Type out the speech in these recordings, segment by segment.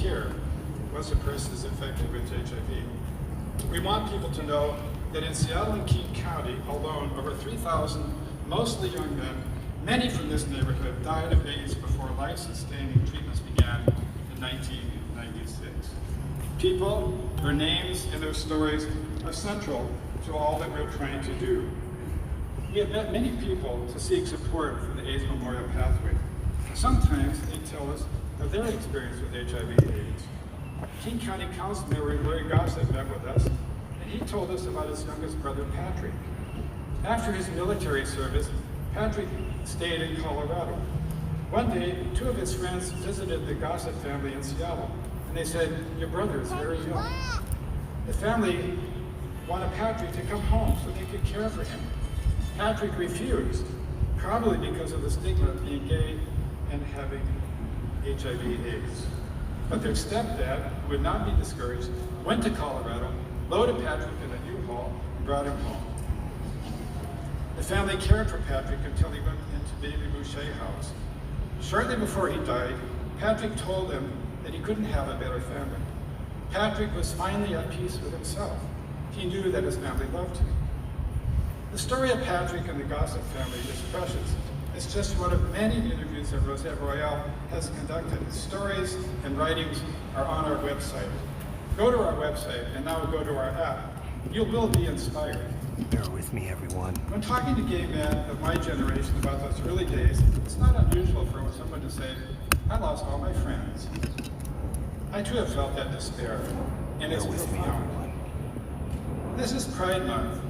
care once a person is infected with HIV. We want people to know that in Seattle and King County alone, over 3,000, mostly young men, many from this neighborhood, died of AIDS before life-sustaining treatments began in 1996. People, their names, and their stories are central to all that we're trying to do. We have met many people to seek support for the AIDS Memorial Pathway. Sometimes they tell us of their experience with HIV/AIDS. King County Council member Larry Gossett met with us, and he told us about his youngest brother, Patrick. After his military service, Patrick stayed in Colorado. One day, two of his friends visited the Gossett family in Seattle, and they said, "Your brother is very young." The family wanted Patrick to come home so they could care for him. Patrick refused, probably because of the stigma of being gay and having HIV/AIDS. But their stepdad, who would not be discouraged, went to Colorado, loaded Patrick in a U-Haul, and brought him home. The family cared for Patrick until he went into Baby Boucher House. Shortly before he died, Patrick told them that he couldn't have a better family. Patrick was finally at peace with himself. He knew that his family loved him. The story of Patrick and the Gossett family is precious. It's just one of many interviews that Rosette Royale has conducted. Stories and writings are on our website. Go to our website and now go to our app. You will be inspired. Bear with me, everyone. When talking to gay men of my generation about those early days, it's not unusual for someone to say, "I lost all my friends." I too have felt that despair, and it's profound. This is Pride Month,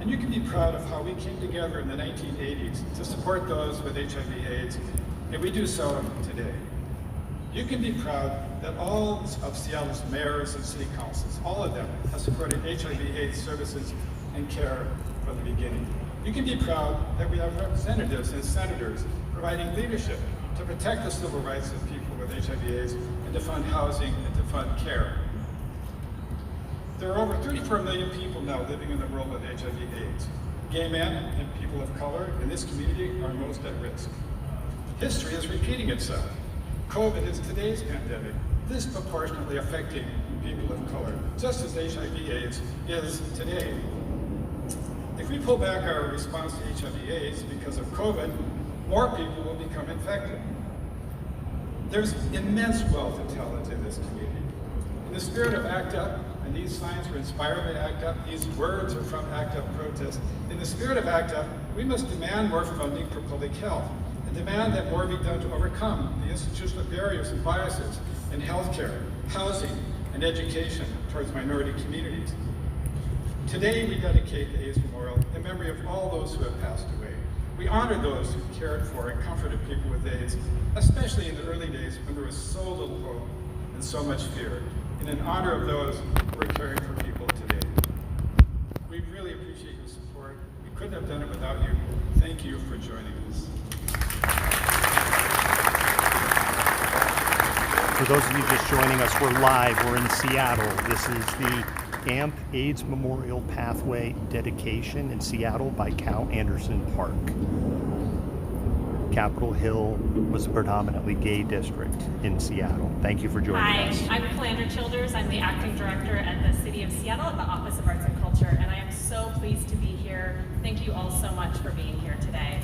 and you can be proud of how we came together in the 1980s to support those with HIV/AIDS, and we do so today. You can be proud that all of Seattle's mayors and city councils, all of them, have supported HIV/AIDS services and care from the beginning. You can be proud that we have representatives and senators providing leadership to protect the civil rights of people with HIV/AIDS and to fund housing and to fund care. There are over 34 million people now living in the world with HIV/AIDS. Gay men and people of color in this community are most at risk. History is repeating itself. COVID is today's pandemic, disproportionately affecting people of color, just as HIV/AIDS is today. If we pull back our response to HIV/AIDS because of COVID, more people will become infected. There's immense wealth and talent in this community. In the spirit of ACT UP, and these signs were inspired by ACT UP, these words are from ACT UP protest. In the spirit of ACT UP, we must demand more funding for public health and demand that more be done to overcome the institutional barriers and biases in healthcare, housing, and education towards minority communities. Today, we dedicate the AIDS Memorial in memory of all those who have passed away. We honor those who cared for and comforted people with AIDS, especially in the early days when there was so little hope and so much fear. And in honor of those who are caring for people today. We really appreciate your support. We couldn't have done it without you. Thank you for joining us. For those of you just joining us, we're live. We're in Seattle. This is the AMP AIDS Memorial Pathway dedication in Seattle by Cal Anderson Park. Capitol Hill was a predominantly gay district in Seattle. Thank you for joining us. Hi, I'm Calandra Childers. I'm the acting director at the City of Seattle at the Office of Arts and Culture, and I am so pleased to be here. Thank you all so much for being here today.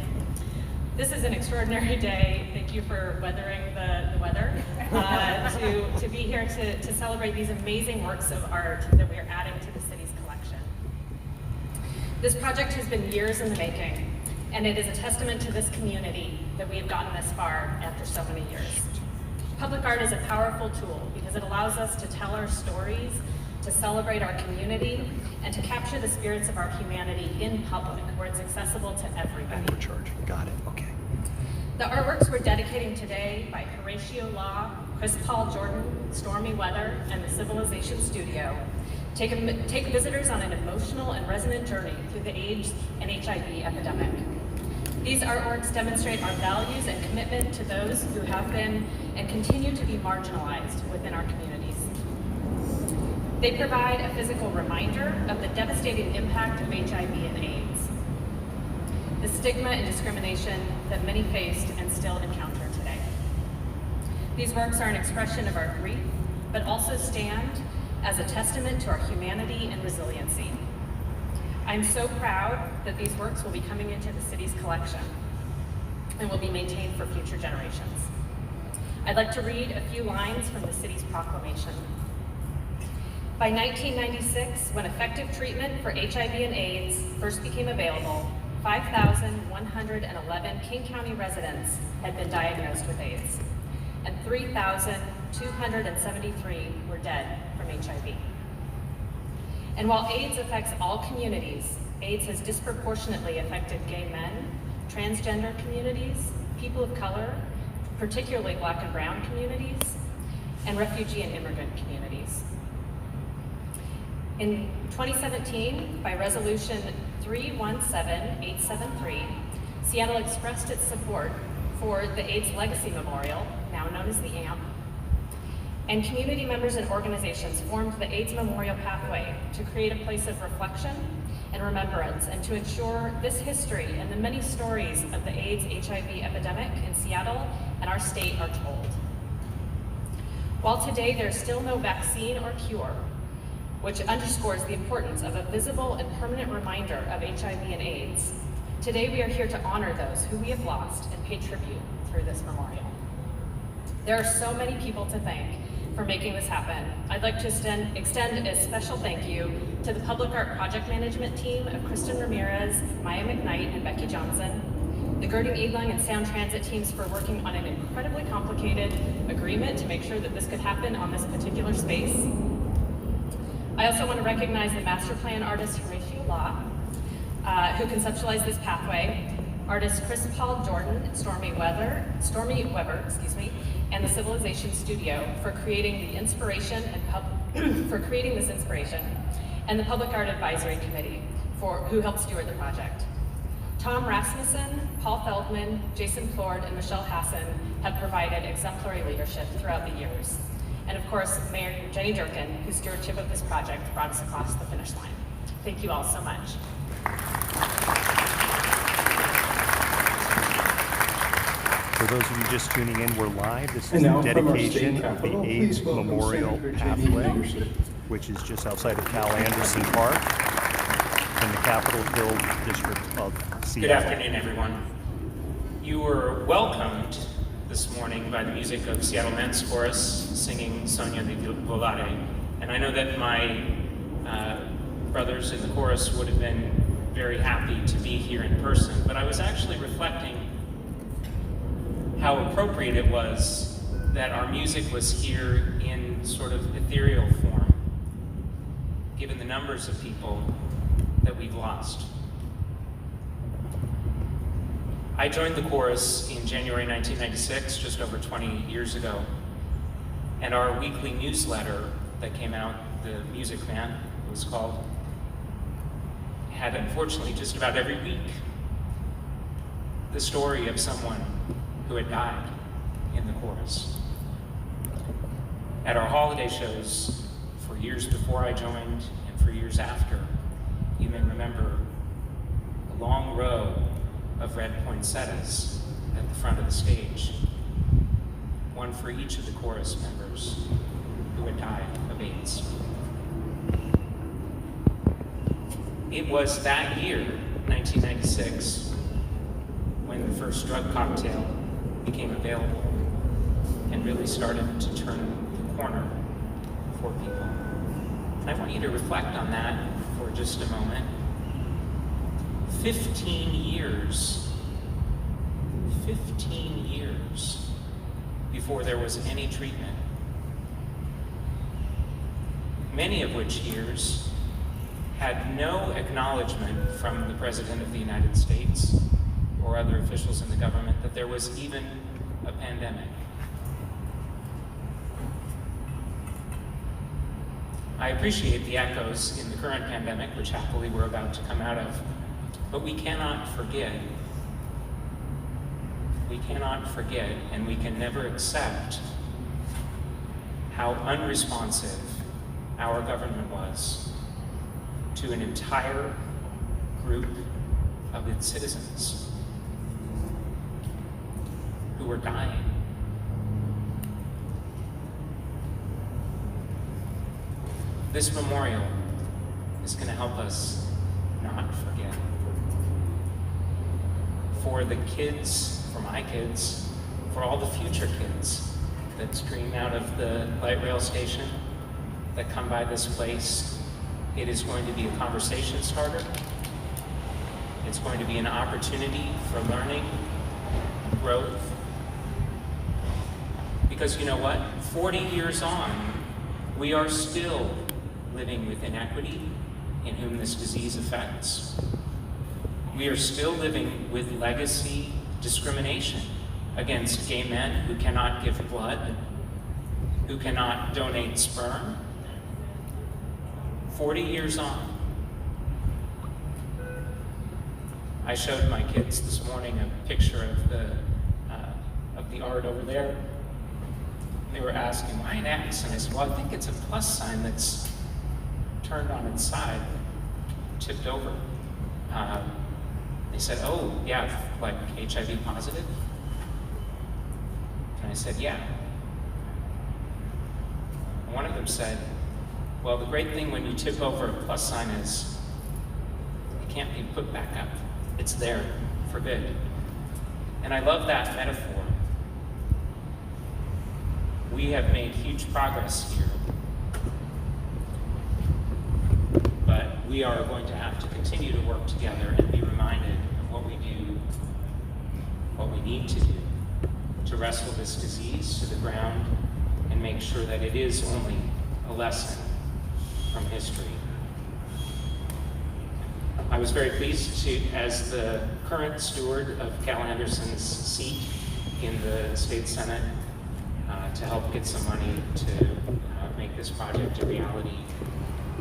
This is an extraordinary day. Thank you for weathering the weather to be here to celebrate these amazing works of art that we are adding to the city's collection. This project has been years in the making, and it is a testament to this community that we have gotten this far after so many years. Public art is a powerful tool because it allows us to tell our stories, to celebrate our community, and to capture the spirits of our humanity in public, where it's accessible to everybody. And we're charging. Got it. Okay. The artworks we're dedicating today by Horatio Law, Chris Paul Jordan, Stormy Weather, and the Civilization Studio take visitors on an emotional and resonant journey through the AIDS and HIV epidemic. These artworks demonstrate our values and commitment to those who have been and continue to be marginalized within our communities. They provide a physical reminder of the devastating impact of HIV and AIDS, the stigma and discrimination that many faced and still encounter today. These works are an expression of our grief but also stand as a testament to our humanity and resiliency. I'm so proud that these works will be coming into the city's collection and will be maintained for future generations. I'd like to read a few lines from the city's proclamation. By 1996, when effective treatment for HIV and AIDS first became available, 5,111 King County residents had been diagnosed with AIDS, and 3,273 were dead from HIV. And while AIDS affects all communities, AIDS has disproportionately affected gay men, transgender communities, people of color, particularly Black and brown communities, and refugee and immigrant communities. In 2017, by Resolution 317873, Seattle expressed its support for the AIDS Legacy Memorial, now known as the AMP, and community members and organizations formed the AIDS Memorial Pathway to create a place of reflection and remembrance, and to ensure this history and the many stories of the AIDS-HIV epidemic in Seattle and our state are told. While today there's still no vaccine or cure, which underscores the importance of a visible and permanent reminder of HIV and AIDS, today we are here to honor those who we have lost and pay tribute through this memorial. There are so many people to thank for making this happen. I'd like to extend a special thank you to the Public Art Project Management team of Kristen Ramirez, Maya McKnight, and Becky Johnson, the Girding Eagling and Sound Transit teams for working on an incredibly complicated agreement to make sure that this could happen on this particular space. I also want to recognize the master plan artist Horatio Law, who conceptualized this pathway, artists Chris Paul Jordan, Stormy Weber, and the Civilization Studio for creating the inspiration and this inspiration, and the Public Art Advisory Committee who helped steward the project. Tom Rasmussen, Paul Feldman, Jason Plord, and Michelle Hassan have provided exemplary leadership throughout the years. And of course, Mayor Jenny Durkin, whose stewardship of this project brought us across the finish line. Thank you all so much. For those of you just tuning in, we're live. This is the dedication of the AIDS Memorial Pathway, which is just outside of Cal Anderson Park in the Capitol Hill district of Seattle. Good afternoon, everyone. You were welcomed this morning by the music of Seattle Men's Chorus singing Sonia di Volare. And I know that my brothers in the chorus would have been very happy to be here in person, but I was actually reflecting how appropriate it was that our music was here in sort of ethereal form, given the numbers of people that we've lost. I joined the chorus in January 1996, just over 20 years ago, and our weekly newsletter that came out, The Music Man, it was called, had unfortunately just about every week the story of someone who had died in the chorus. At our holiday shows, for years before I joined and for years after, you may remember a long row of red poinsettias at the front of the stage, one for each of the chorus members who had died of AIDS. It was that year, 1996, when the first drug cocktail became available and really started to turn the corner for people. And I want you to reflect on that for just a moment. 15 years before there was any treatment. Many of which years had no acknowledgement from the President of the United States or other officials in the government that there was even a pandemic. I appreciate the echoes in the current pandemic, which happily we're about to come out of, but we cannot forget, and we can never accept how unresponsive our government was to an entire group of its citizens who were dying. This memorial is going to help us not forget. For the kids, for my kids, for all the future kids that stream out of the light rail station, that come by this place, it is going to be a conversation starter. It's going to be an opportunity for learning, growth. Because you know what? 40 years on, we are still living with inequity in whom this disease affects. We are still living with legacy discrimination against gay men who cannot give blood, who cannot donate sperm. 40 years on. I showed my kids this morning a picture of the art over there. They were asking, why an X? And I said, well, I think it's a plus sign that's turned on its side, tipped over. They said, oh, yeah, like HIV positive? And I said, yeah. And one of them said, well, the great thing when you tip over a plus sign is it can't be put back up. It's there for good. And I love that metaphor. We have made huge progress here, but we are going to have to continue to work together and be reminded of what we do, what we need to do to wrestle this disease to the ground and make sure that it is only a lesson from history. I was very pleased to, as the current steward of Cal Anderson's seat in the state senate, to help get some money to make this project a reality.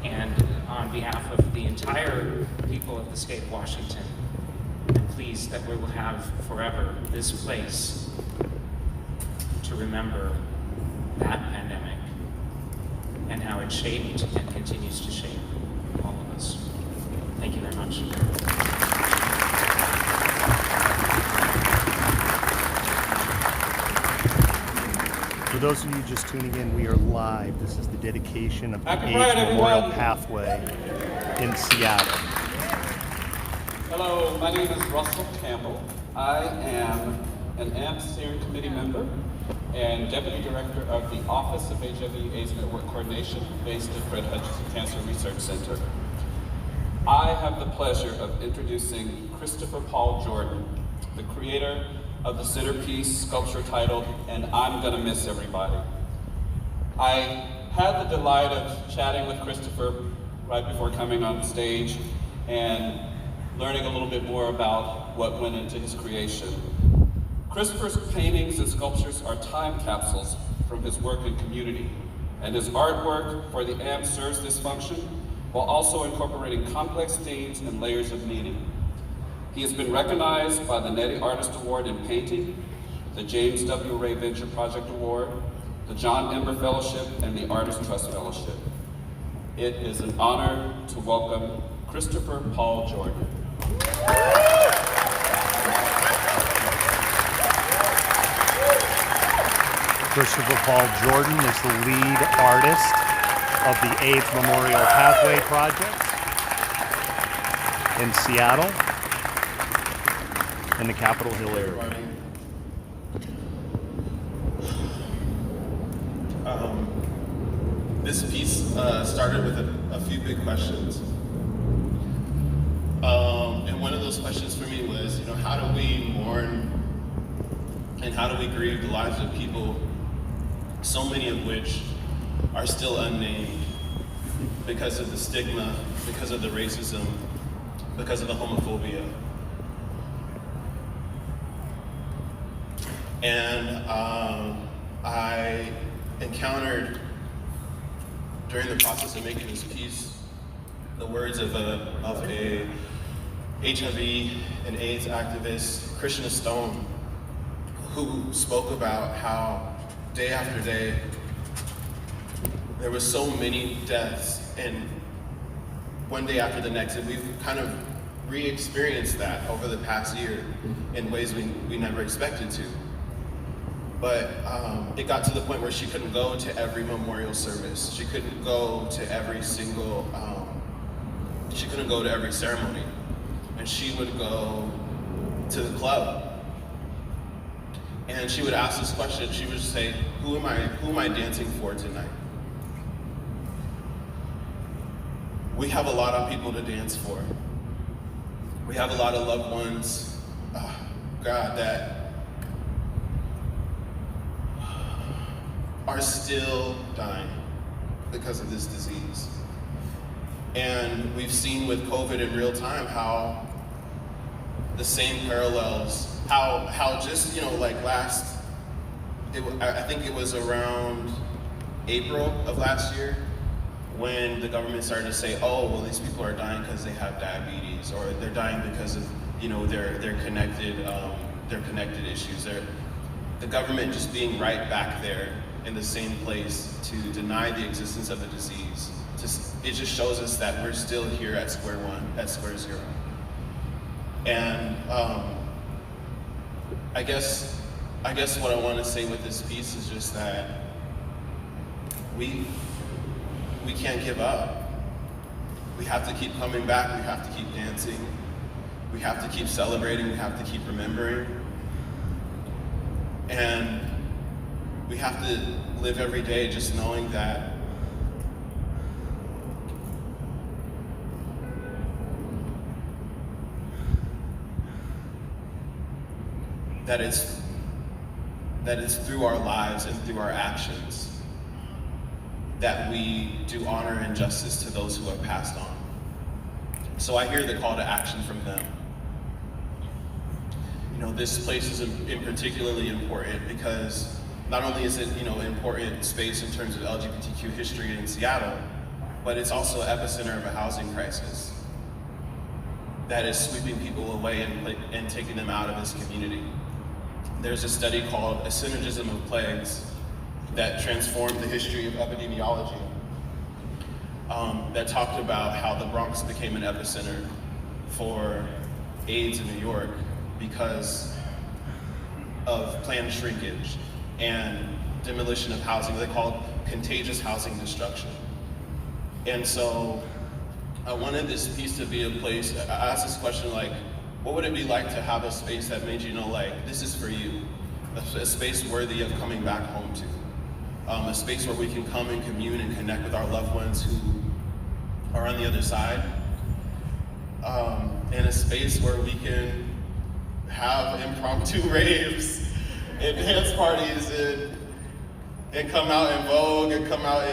And on behalf of the entire people of the state of Washington, I'm pleased that we will have forever this place to remember that pandemic and how it shaped and continues to shape all of us. Thank you very much. For those of you just tuning in, we are live. This is the dedication of the Happy AIDS Pride, Memorial everyone. Pathway in Seattle. Hello, my name is Russell Campbell. I am an AMP Steering Committee member and Deputy Director of the Office of HIV/AIDS Network Coordination based at Fred Hutchinson Cancer Research Center. I have the pleasure of introducing Christopher Paul Jordan, the creator of the centerpiece sculpture titled, "And I'm Gonna Miss Everybody." I had the delight of chatting with Christopher right before coming on stage and learning a little bit more about what went into his creation. Christopher's paintings and sculptures are time capsules from his work in community, and his artwork for the AMP serves this function while also incorporating complex themes and layers of meaning. He has been recognized by the Nettie Artist Award in Painting, the James W. Ray Venture Project Award, the John Ember Fellowship, and the Artist Trust Fellowship. It is an honor to welcome Christopher Paul Jordan. Christopher Paul Jordan is the lead artist of the AIDS Memorial Pathway Project in Seattle in the Capitol Hill area. This piece started with a few big questions. And one of those questions for me was, how do we mourn and how do we grieve the lives of people, so many of which are still unnamed because of the stigma, because of the racism, because of the homophobia. And I encountered, during the process of making this piece, the words of a HIV and AIDS activist, Krishna Stone, who spoke about how day after day there were so many deaths, and one day after the next, and we've kind of re-experienced that over the past year in ways we never expected to. But it got to the point where she couldn't go to every memorial service. She couldn't go to every single, she couldn't go to every ceremony. And she would go to the club. And she would ask this question. She would say, who am I dancing for tonight? We have a lot of people to dance for. We have a lot of loved ones, God, that are still dying because of this disease. And we've seen with COVID in real time how the same parallels, how just, like I think it was around April of last year when the government started to say, oh, well, these people are dying because they have diabetes, or they're dying because of, their connected issues. The government just being right back there in the same place to deny the existence of the disease. It just shows us that we're still here at square one, at square zero. And I guess what I want to say with this piece is just that we can't give up. We have to keep coming back. We have to keep dancing. We have to keep celebrating. We have to keep remembering. And we have to live every day just knowing that it's through our lives and through our actions that we do honor and justice to those who have passed on. So I hear the call to action from them. This place is particularly important because not only is it, an important space in terms of LGBTQ history in Seattle, but it's also an epicenter of a housing crisis that is sweeping people away and taking them out of this community. There's a study called A Synergism of Plagues that transformed the history of epidemiology that talked about how the Bronx became an epicenter for AIDS in New York because of planned shrinkage and demolition of housing. They called contagious housing destruction. And so I wanted this piece to be a place, I asked this question what would it be like to have a space that made you know this is for you, a space worthy of coming back home to, a space where we can come and commune and connect with our loved ones who are on the other side, and a space where we can have impromptu raves and dance parties and come out in Vogue and come out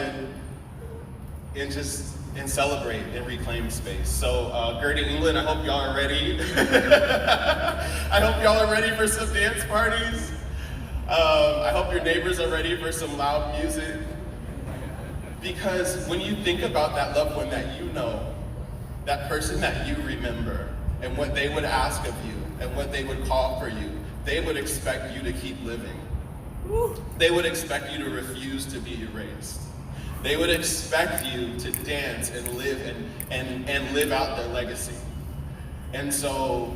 and celebrate and reclaim space. So, Gertie, England, I hope y'all are ready. I hope y'all are ready for some dance parties. I hope your neighbors are ready for some loud music. Because when you think about that loved one that you know, that person that you remember, and what they would ask of you, and what they would call for you, they would expect you to keep living. They would expect you to refuse to be erased. They would expect you to dance and live and live out their legacy. And so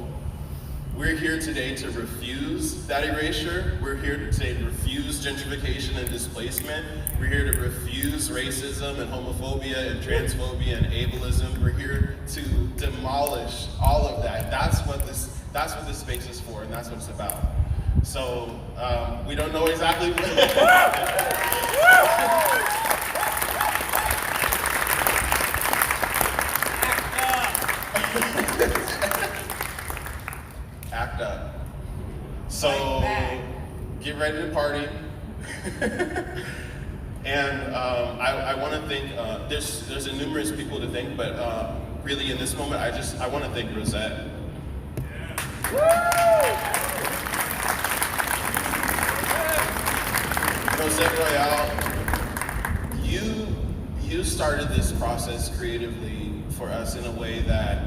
we're here today to refuse that erasure. We're here today to refuse gentrification and displacement. We're here to refuse racism and homophobia and transphobia and ableism. We're here to demolish all of that. That's what this space is for, and that's what it's about. So we don't know exactly Act up. So get ready to party. And I want to thank, there's numerous people to thank, but really in this moment, I want to thank Rosette. Rosette Royale, you started this process creatively for us in a way that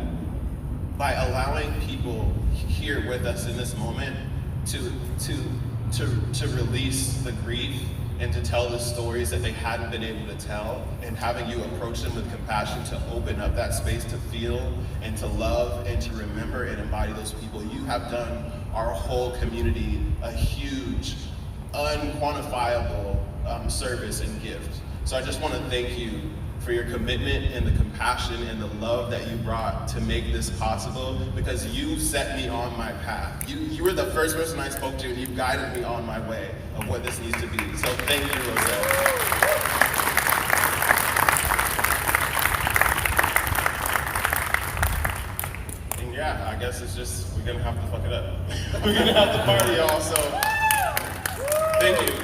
by allowing people here with us in this moment to release the grief and to tell the stories that they hadn't been able to tell, and having you approach them with compassion to open up that space to feel and to love and to remember and embody those people. You have done our whole community a huge unquantifiable service and gift. So I just want to thank you for your commitment and the compassion and the love that you brought to make this possible, because you set me on my path. You were the first person I spoke to, and you guided me on my way of what this needs to be. So thank you, Rosette. And yeah, I guess it's just, we're gonna have to fuck it up. We're gonna have to party, y'all, so thank you.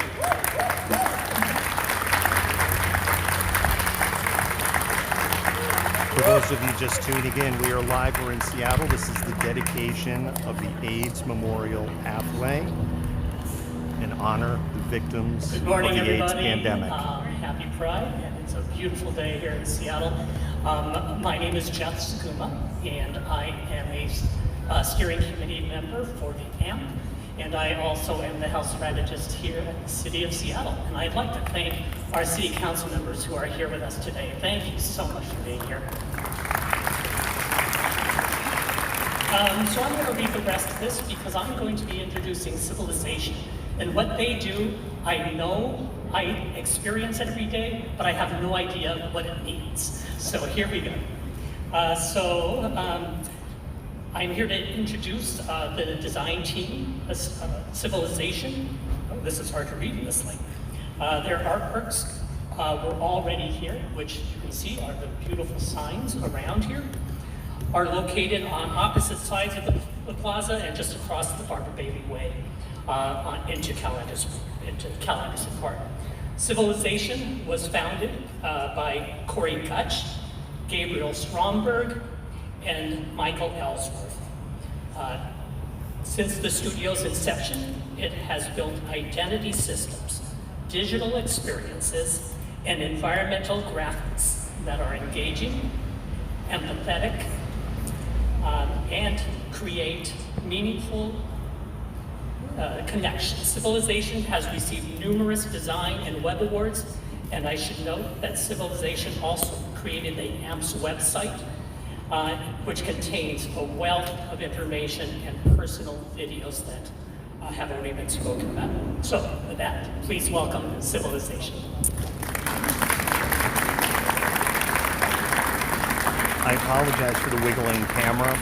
For those of you just tuning in, we are live. We're in Seattle. This is the dedication of the AIDS Memorial Pathway in honor of the victims Good morning, of the AIDS everybody. pandemic. Happy Pride, and it's a beautiful day here in Seattle. My name is Jeff Sakuma, and I am a steering committee member for the AMP, and I also am the health strategist here at the City of Seattle. And I'd like to thank our City Council members who are here with us today. Thank you so much for being here. So I'm going to read the rest of this because I'm going to be introducing Civilization. And what they do, I know, I experience it every day, but I have no idea what it means. So here we go. I'm here to introduce the design team, Civilization. Oh, this is hard to read in this link. Their artworks were already here, which you can see are the beautiful signs around here, are located on opposite sides of the plaza and just across the Barbara Bailey Way into Cal Anderson Park. Civilization was founded by Corey Gutch, Gabriel Stromberg, and Michael Ellsworth. Since the studio's inception, it has built identity systems, digital experiences, and environmental graphics that are engaging, empathetic, and create meaningful connections. Civilization has received numerous design and web awards, and I should note that Civilization also created the AMP's website, which contains a wealth of information and personal videos that have already been spoken about. So with that, please welcome Civilization. I apologize for the wiggling camera.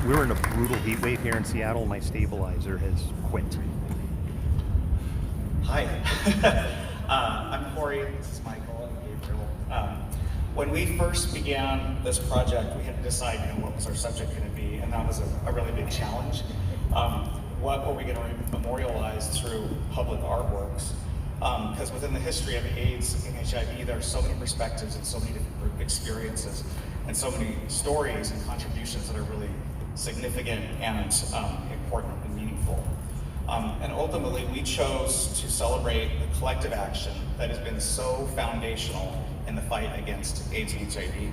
We're in a brutal heat wave here in Seattle. My stabilizer has quit. Hi, I'm Corey, this is Michael and Gabriel. When we first began this project, we had to decide what was our subject going to be, and that was a really big challenge. What were we going to memorialize through public artworks? Because within the history of AIDS and HIV, there are so many perspectives and so many different experiences and so many stories and contributions that are really significant and important and meaningful. And ultimately, we chose to celebrate the collective action that has been so foundational in the fight against AIDS and HIV.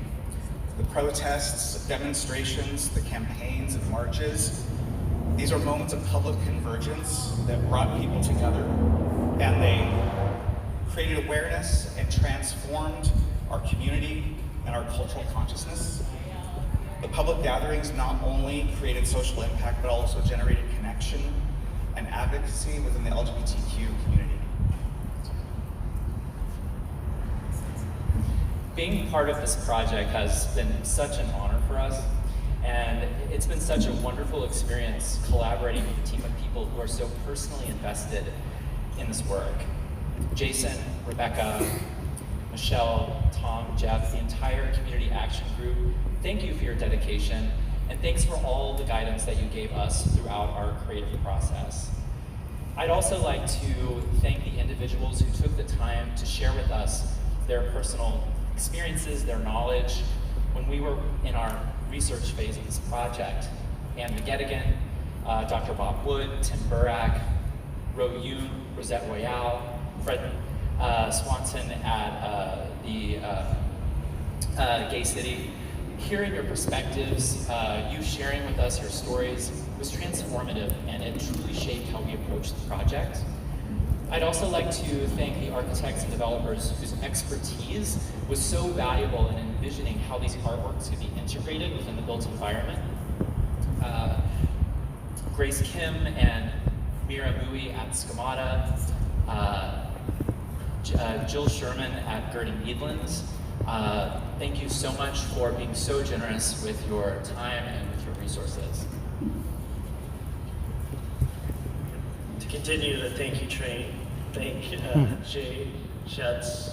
The protests, demonstrations, the campaigns and marches, these are moments of public convergence that brought people together, and they created awareness and transformed our community and our cultural consciousness. The public gatherings not only created social impact, but also generated connection and advocacy within the LGBTQ community. Being part of this project has been such an honor for us, and it's been such a wonderful experience collaborating with a team of people who are so personally invested in this work. Jason, Rebecca, Michelle, Tom, Jeff, the entire community action group, thank you for your dedication, and thanks for all the guidance that you gave us throughout our creative process. I'd also like to thank the individuals who took the time to share with us their personal experiences, their knowledge, when we were in our research phase of this project. Ann McGettigan, Dr. Bob Wood, Tim Burak, Ro Yoon, Rosette Royale, Fred Swanson at the Gay City. Hearing your perspectives, you sharing with us your stories was transformative, and it truly shaped how we approached the project. I'd also like to thank the architects and developers whose expertise was so valuable in envisioning how these artworks could be integrated within the built environment. Grace Kim and Mira Mui at Schemata, Jill Sherman at Gurdon Meadlands. Thank you so much for being so generous with your time and with your resources. To continue the thank you train, thank Jay Schatz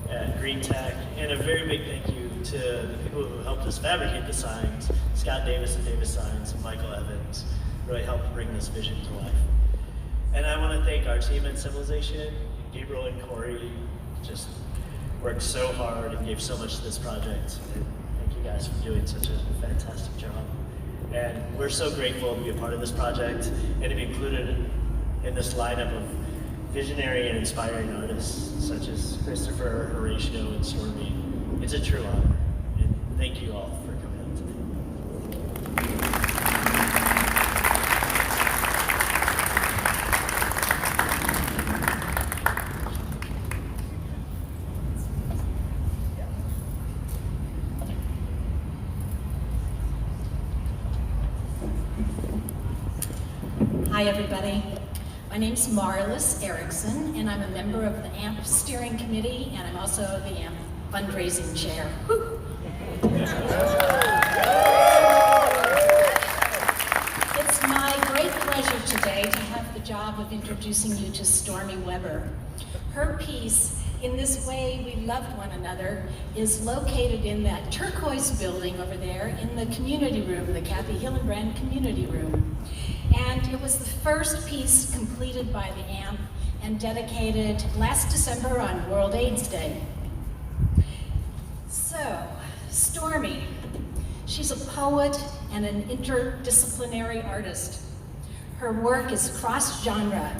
at Green Tech, and a very big thank you to the people who helped us fabricate the signs, Scott Davis at Davis Signs and Michael Evans, really helped bring this vision to life. And I want to thank our team at Civilization, Gabriel and Corey, just worked so hard and gave so much to this project. And thank you guys for doing such a fantastic job. And we're so grateful to be a part of this project and to be included in this lineup of visionary and inspiring artists such as Christopher, Horatio, and Stormy. It's a true honor. And thank you all for coming out today. Hi, everybody. My name's Marlis Erickson, and I'm a member of the AMP Steering Committee, and I'm also the AMP Fundraising Chair. Woo. It's my great pleasure today to have the job of introducing you to Stormy Weber. Her piece, In This Way We Loved One Another, is located in that turquoise building over there in the community room, the Kathy Hillenbrand Community Room. And it was the first piece completed by the AMP and dedicated last December on World AIDS Day. So, Stormy, she's a poet and an interdisciplinary artist. Her work is cross-genre.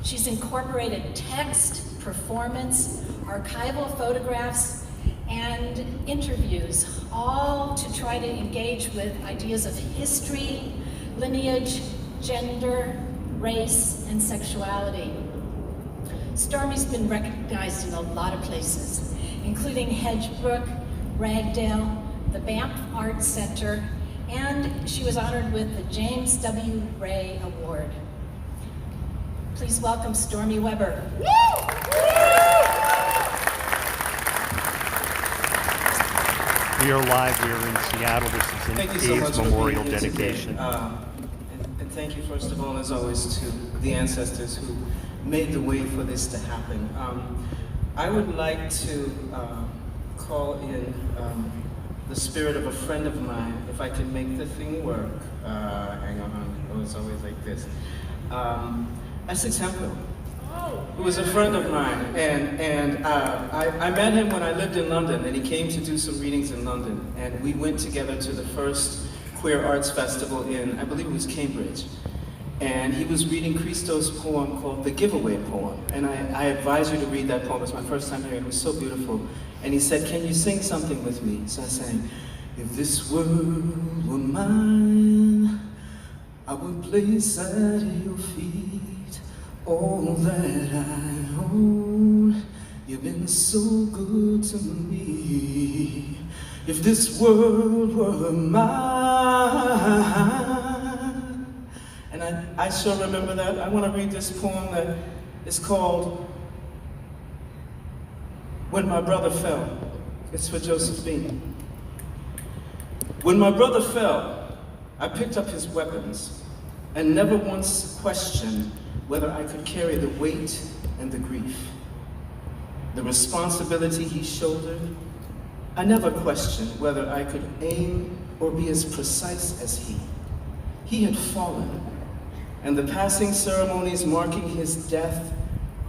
She's incorporated text, performance, archival photographs, and interviews, all to try to engage with ideas of history, lineage, gender, race, and sexuality. Stormy's been recognized in a lot of places, including Hedgebrook, Ragdale, the Banff Arts Center, and she was honored with the James W. Ray Award. Please welcome Stormy Weber. We are live. We are in Seattle. This is an Thank you so much AIDS for memorial being here today. dedication. And thank you, first of all, as always, to the ancestors who made the way for this to happen. I would like to call in the spirit of a friend of mine, if I can make the thing work. Hang on, oh, it's always like this. Essex Hemphill, who was a friend of mine, and I met him when I lived in London, and he came to do some readings in London, and we went together to the first Queer Arts Festival in, I believe it was Cambridge, and he was reading Christo's poem called The Giveaway Poem, and I advise you to read that poem. It's my first time hearing it. It was so beautiful, and he said, "Can you sing something with me?" So I sang, "If this world were mine, I would place at your feet all that I own. You've been so good to me. If this world were mine." And I sure remember that. I want to read this poem that is called When My Brother Fell. It's for Josephine. When my brother fell, I picked up his weapons and never once questioned whether I could carry the weight and the grief. The responsibility he shouldered, I never questioned whether I could aim or be as precise as he. He had fallen, and the passing ceremonies marking his death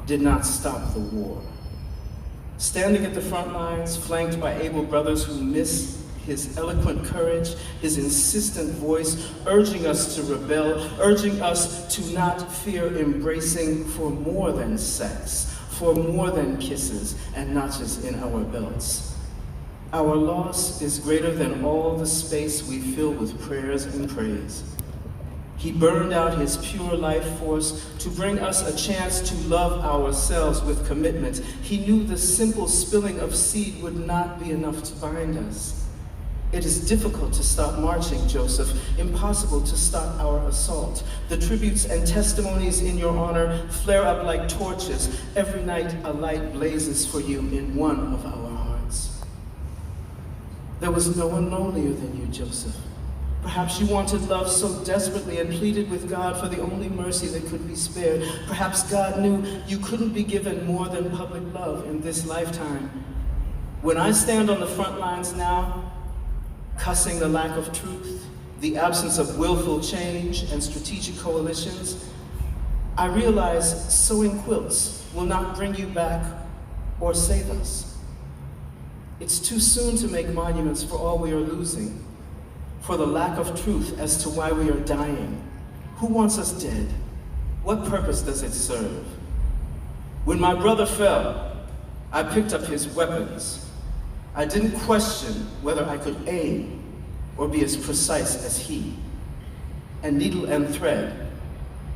did not stop the war. Standing at the front lines, flanked by able brothers who miss his eloquent courage, his insistent voice, urging us to rebel, urging us to not fear embracing for more than sex, for more than kisses and notches in our belts. Our loss is greater than all the space we fill with prayers and praise. He burned out his pure life force to bring us a chance to love ourselves with commitment. He knew the simple spilling of seed would not be enough to bind us. It is difficult to stop marching, Joseph, impossible to stop our assault. The tributes and testimonies in your honor flare up like torches. Every night a light blazes for you in one of our hearts. There was no one lonelier than you, Joseph. Perhaps you wanted love so desperately and pleaded with God for the only mercy that could be spared. Perhaps God knew you couldn't be given more than public love in this lifetime. When I stand on the front lines now, cussing the lack of truth, the absence of willful change and strategic coalitions, I realize sewing quilts will not bring you back or save us. It's too soon to make monuments for all we are losing, for the lack of truth as to why we are dying. Who wants us dead? What purpose does it serve? When my brother fell, I picked up his weapons. I didn't question whether I could aim or be as precise as he. And needle and thread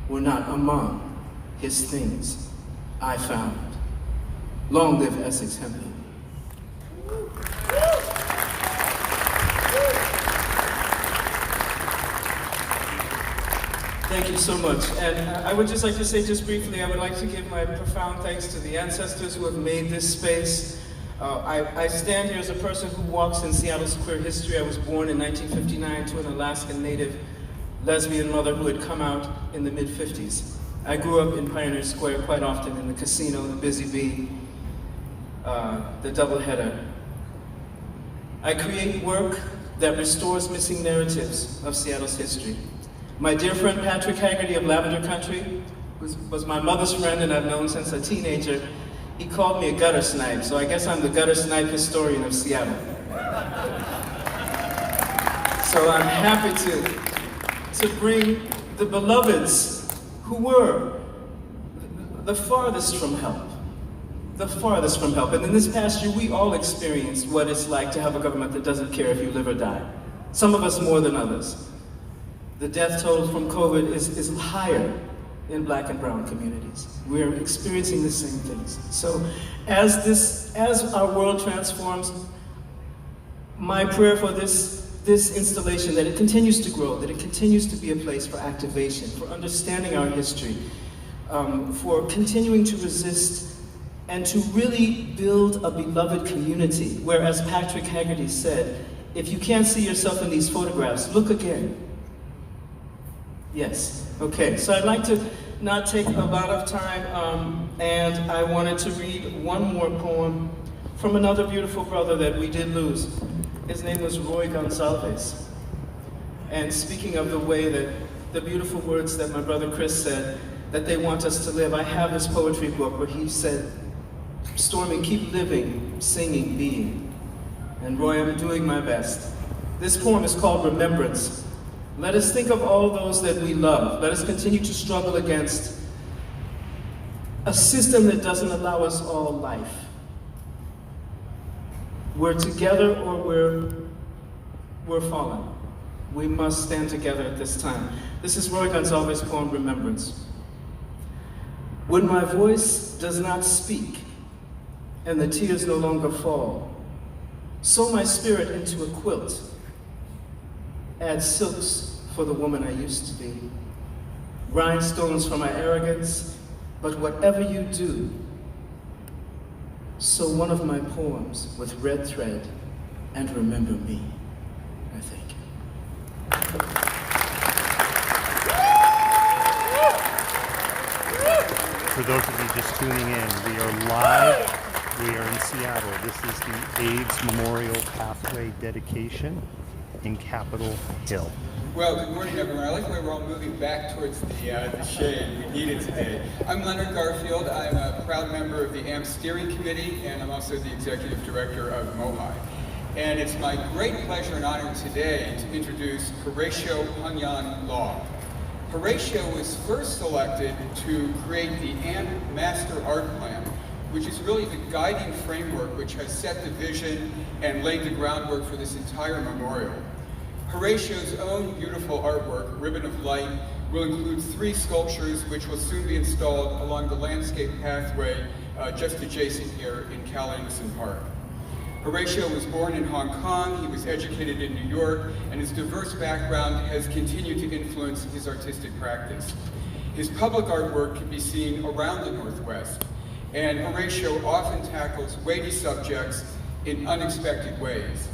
were not among his things I found. Long live Essex Hemphill. Thank you so much. And I would just like to say just briefly, I would like to give my profound thanks to the ancestors who have made this space. I stand here as a person who walks in Seattle's queer history. I was born in 1959 to an Alaskan Native lesbian mother who had come out in the mid-50s. I grew up in Pioneer Square quite often in the casino, the Busy Bee, the Doubleheader. I create work that restores missing narratives of Seattle's history. My dear friend Patrick Haggerty of Lavender Country, who was my mother's friend and I've known since a teenager, he called me a gutter snipe, so I guess I'm the gutter snipe historian of Seattle. So I'm happy to bring the beloveds who were the farthest from help. The farthest from help. And in this past year, we all experienced what it's like to have a government that doesn't care if you live or die. Some of us more than others. The death toll from COVID is higher in Black and brown communities. We're experiencing the same things. So as our world transforms, my prayer for this installation, that it continues to grow, that it continues to be a place for activation, for understanding our history, for continuing to resist and to really build a beloved community, where, as Patrick Haggerty said, if you can't see yourself in these photographs, look again. Yes, okay, so I'd like to not take a lot of time, and I wanted to read one more poem from another beautiful brother that we did lose. His name was Roy Gonsalves. And speaking of the way that the beautiful words that my brother Chris said, that they want us to live, I have his poetry book where he said, Stormy, keep living, singing, being. And Roy, I'm doing my best. This poem is called Remembrance. Let us think of all those that we love. Let us continue to struggle against a system that doesn't allow us all life. We're together or we're fallen. We must stand together at this time. This is Roy Gonsalves' poem, Remembrance. When my voice does not speak and the tears no longer fall, sew my spirit into a quilt. Add silks for the woman I used to be. Rhinestones for my arrogance, but whatever you do, sew one of my poems with red thread and remember me. I thank you. For those of you just tuning in, we are live. We are in Seattle. This is the AIDS Memorial Pathway dedication in Capitol Hill. Well, good morning, everyone. I like the way we're all moving back towards the shade we needed today. I'm Leonard Garfield. I'm a proud member of the AMP Steering Committee, and I'm also the Executive Director of MOHI. And it's my great pleasure and honor today to introduce Horatio Hunyan Law. Horatio was first selected to create the AMP Master Art Plan, which is really the guiding framework which has set the vision and laid the groundwork for this entire memorial. Horatio's own beautiful artwork, Ribbon of Light, will include 3 sculptures which will soon be installed along the landscape pathway just adjacent here in Cal Anderson Park. Horatio was born in Hong Kong, he was educated in New York, and his diverse background has continued to influence his artistic practice. His public artwork can be seen around the Northwest, and Horatio often tackles weighty subjects in unexpected ways,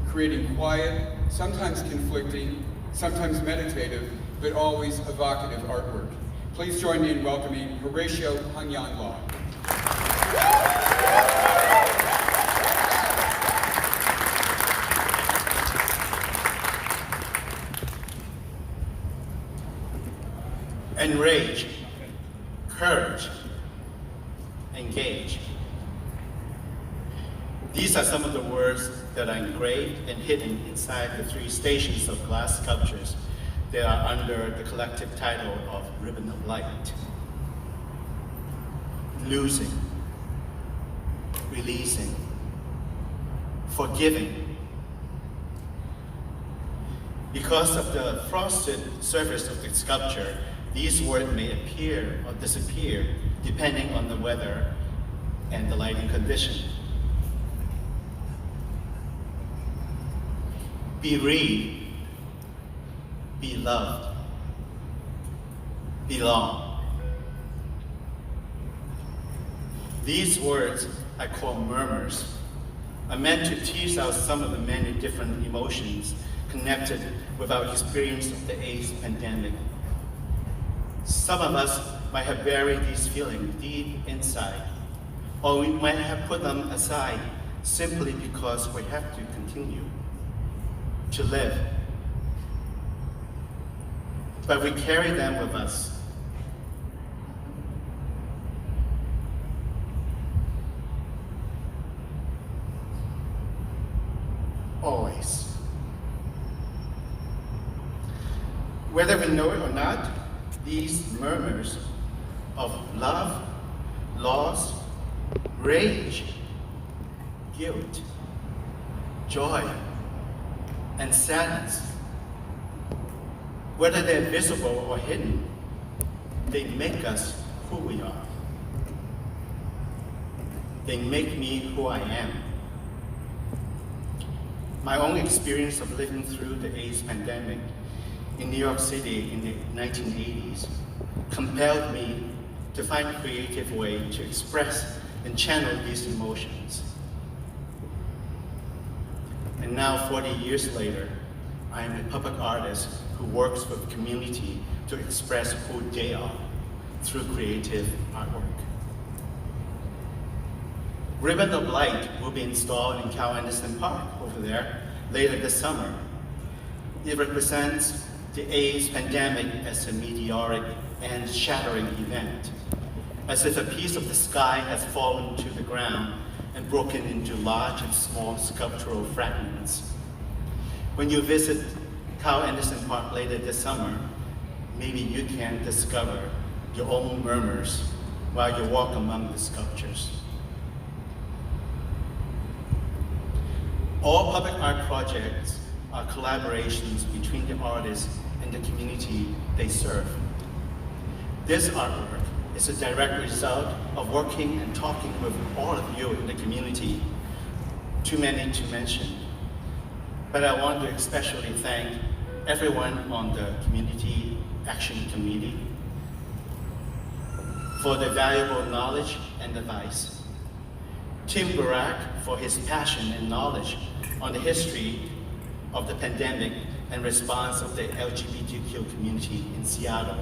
creating quiet, sometimes conflicting, sometimes meditative, but always evocative artwork. Please join me in welcoming Horatio Hanyan Law. Enrage, courage, engage. These are some of the words that are engraved and hidden inside the 3 stations of glass sculptures that are under the collective title of Ribbon of Light. Losing, releasing, forgiving. Because of the frosted surface of the sculpture, these words may appear or disappear depending on the weather and the lighting condition. Bereaved, beloved, belong. These words I call murmurs are meant to tease out some of the many different emotions connected with our experience of the AIDS pandemic. Some of us might have buried these feelings deep inside, or we might have put them aside simply because we have to continue to live. But we carry them with us. Always. Whether we know it or not, these murmurs of love, loss, rage, guilt, joy, and sadness, whether they're visible or hidden, they make us who we are. They make me who I am. My own experience of living through the AIDS pandemic in New York City in the 1980s compelled me to find a creative way to express and channel these emotions. And now, 40 years later, I am a public artist who works with the community to express who they are through creative artwork. Ribbon of Light will be installed in Cal Anderson Park over there later this summer. It represents the AIDS pandemic as a meteoric and shattering event, as if a piece of the sky has fallen to the ground and broken into large and small sculptural fragments. When you visit Cal Anderson Park later this summer, maybe you can discover your own murmurs while you walk among the sculptures. All public art projects are collaborations between the artists and the community they serve. This artwork is a direct result of working and talking with all of you in the community, too many to mention. But I want to especially thank everyone on the Community Action Committee for their valuable knowledge and advice. Tim Barak for his passion and knowledge on the history of the pandemic and response of the LGBTQ community in Seattle.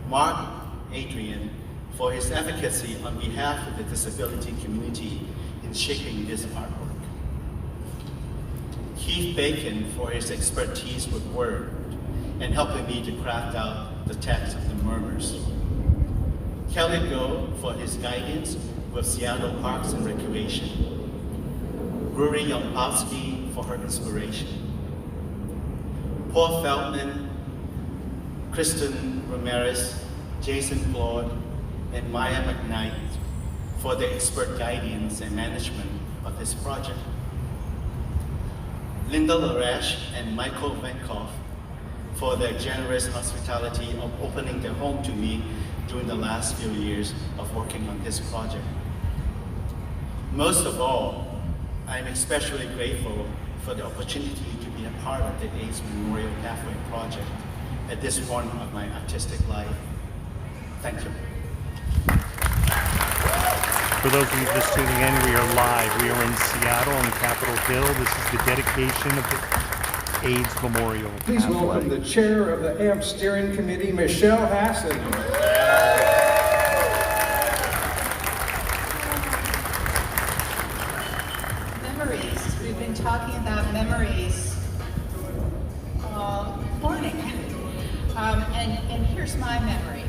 Mark Adrian for his advocacy on behalf of the disability community in shaping this artwork. Keith Bacon for his expertise with word and helping me to craft out the text of the murmurs. Kelly Go for his guidance with Seattle Parks and Recreation. Rory Yompowski for her inspiration. Paul Feldman, Kristen Ramirez, Jason Claude, and Maya McKnight for their expert guidance and management of this project. Linda Laresh and Michael Venkoff for their generous hospitality of opening their home to me during the last few years of working on this project. Most of all, I'm especially grateful for the opportunity to be a part of the AIDS Memorial Pathway Project at this point of my artistic life. Thank you. For those of you just tuning in, we are live. We are in Seattle on Capitol Hill. This is the dedication of the AIDS Memorial Please Pathway. welcome the chair of the AMP Steering Committee, Michelle Hassan. Memories. We've been talking about memories all morning. And here's my memory.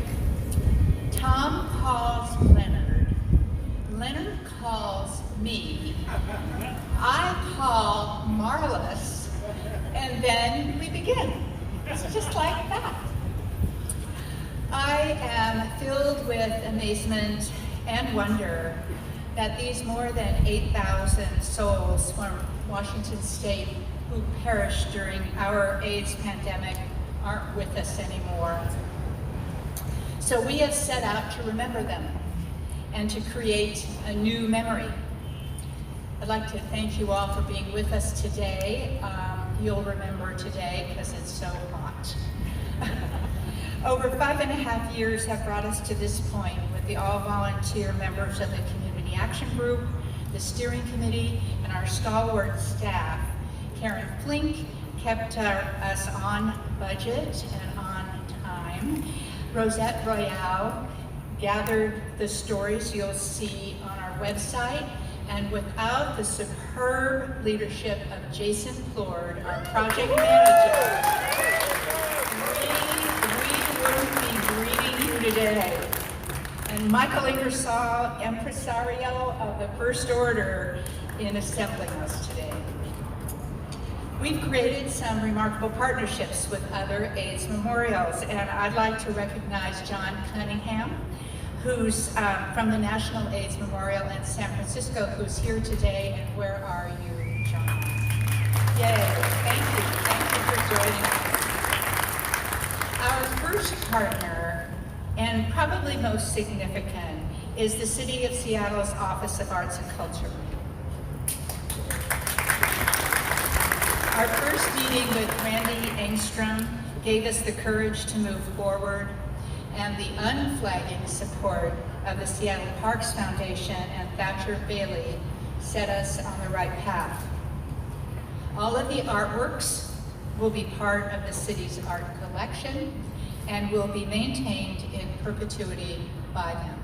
Tom calls Leonard. Leonard calls me. I call Marlis. And then we begin. It's just like that. I am filled with amazement and wonder that these more than 8,000 souls from Washington State who perished during our AIDS pandemic aren't with us anymore. So we have set out to remember them and to create a new memory. I'd like to thank you all for being with us today. You'll remember today because it's so hot. Over 5.5 years have brought us to this point with the all-volunteer members of the Community Action Group, the Steering Committee, and our stalwart staff. Karen Flink kept us on budget and on time. Rosette Royale gathered the stories you'll see on our website, and without the superb leadership of Jason Plord, our project manager, we wouldn't be greeting you today. And Michael Ingersoll, impresario of the First Order, in assembling us today. We've created some remarkable partnerships with other AIDS memorials, and I'd like to recognize John Cunningham, who's from the National AIDS Memorial in San Francisco, who's here today. And where are you, John? Yay, thank you for joining us. Our first partner, and probably most significant, is the City of Seattle's Office of Arts and Culture. Our first meeting with Randy Engstrom gave us the courage to move forward, and the unflagging support of the Seattle Parks Foundation and Thatcher Bailey set us on the right path. All of the artworks will be part of the city's art collection and will be maintained in perpetuity by them.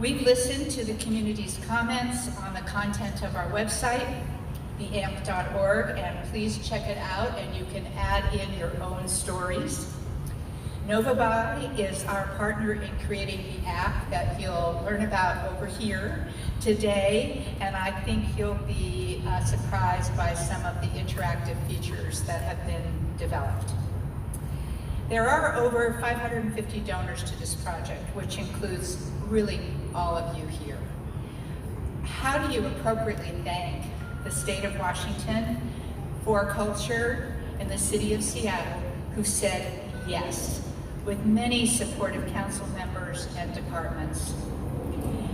We've listened to the community's comments on the content of our website, theamp.org, and please check it out and you can add in your own stories. Novabuy is our partner in creating the app that you'll learn about over here today, and I think you'll be surprised by some of the interactive features that have been developed. There are over 550 donors to this project, which includes really all of you here. How do you appropriately thank the state of Washington for culture and the city of Seattle who said yes, with many supportive council members and departments?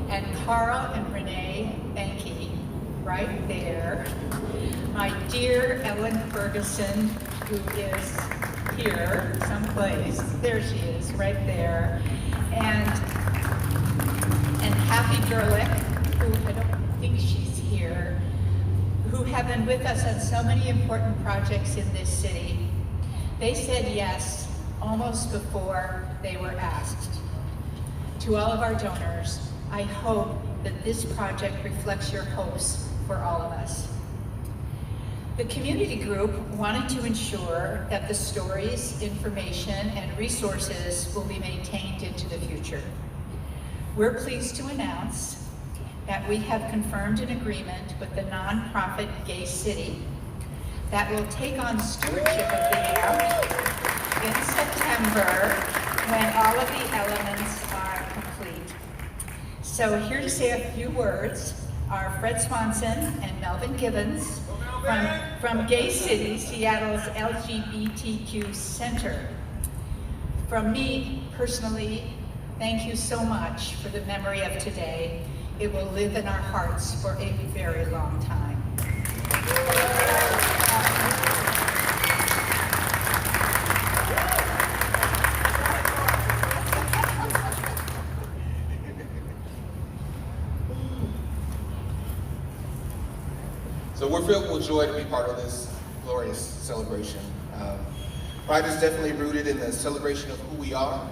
And Carl and Renee Benke, right there. My dear Ellen Ferguson, who is here someplace. There she is, right there. And Happy Gerlich, who I don't think she's here, who have been with us on so many important projects in this city. They said yes almost before they were asked. To all of our donors, I hope that this project reflects your hopes for all of us. The community group wanted to ensure that the stories, information, and resources will be maintained into the future. We're pleased to announce that we have confirmed an agreement with the nonprofit Gay City that will take on stewardship of the AMP in September when all of the elements are complete. So here to say a few words are Fred Swanson and Melvin Gibbons from Gay City, Seattle's LGBTQ Center. From me personally, thank you so much for the memory of today. It will live in our hearts for a very long time. So we're filled with joy to be part of this glorious celebration. Pride is definitely rooted in the celebration of who we are,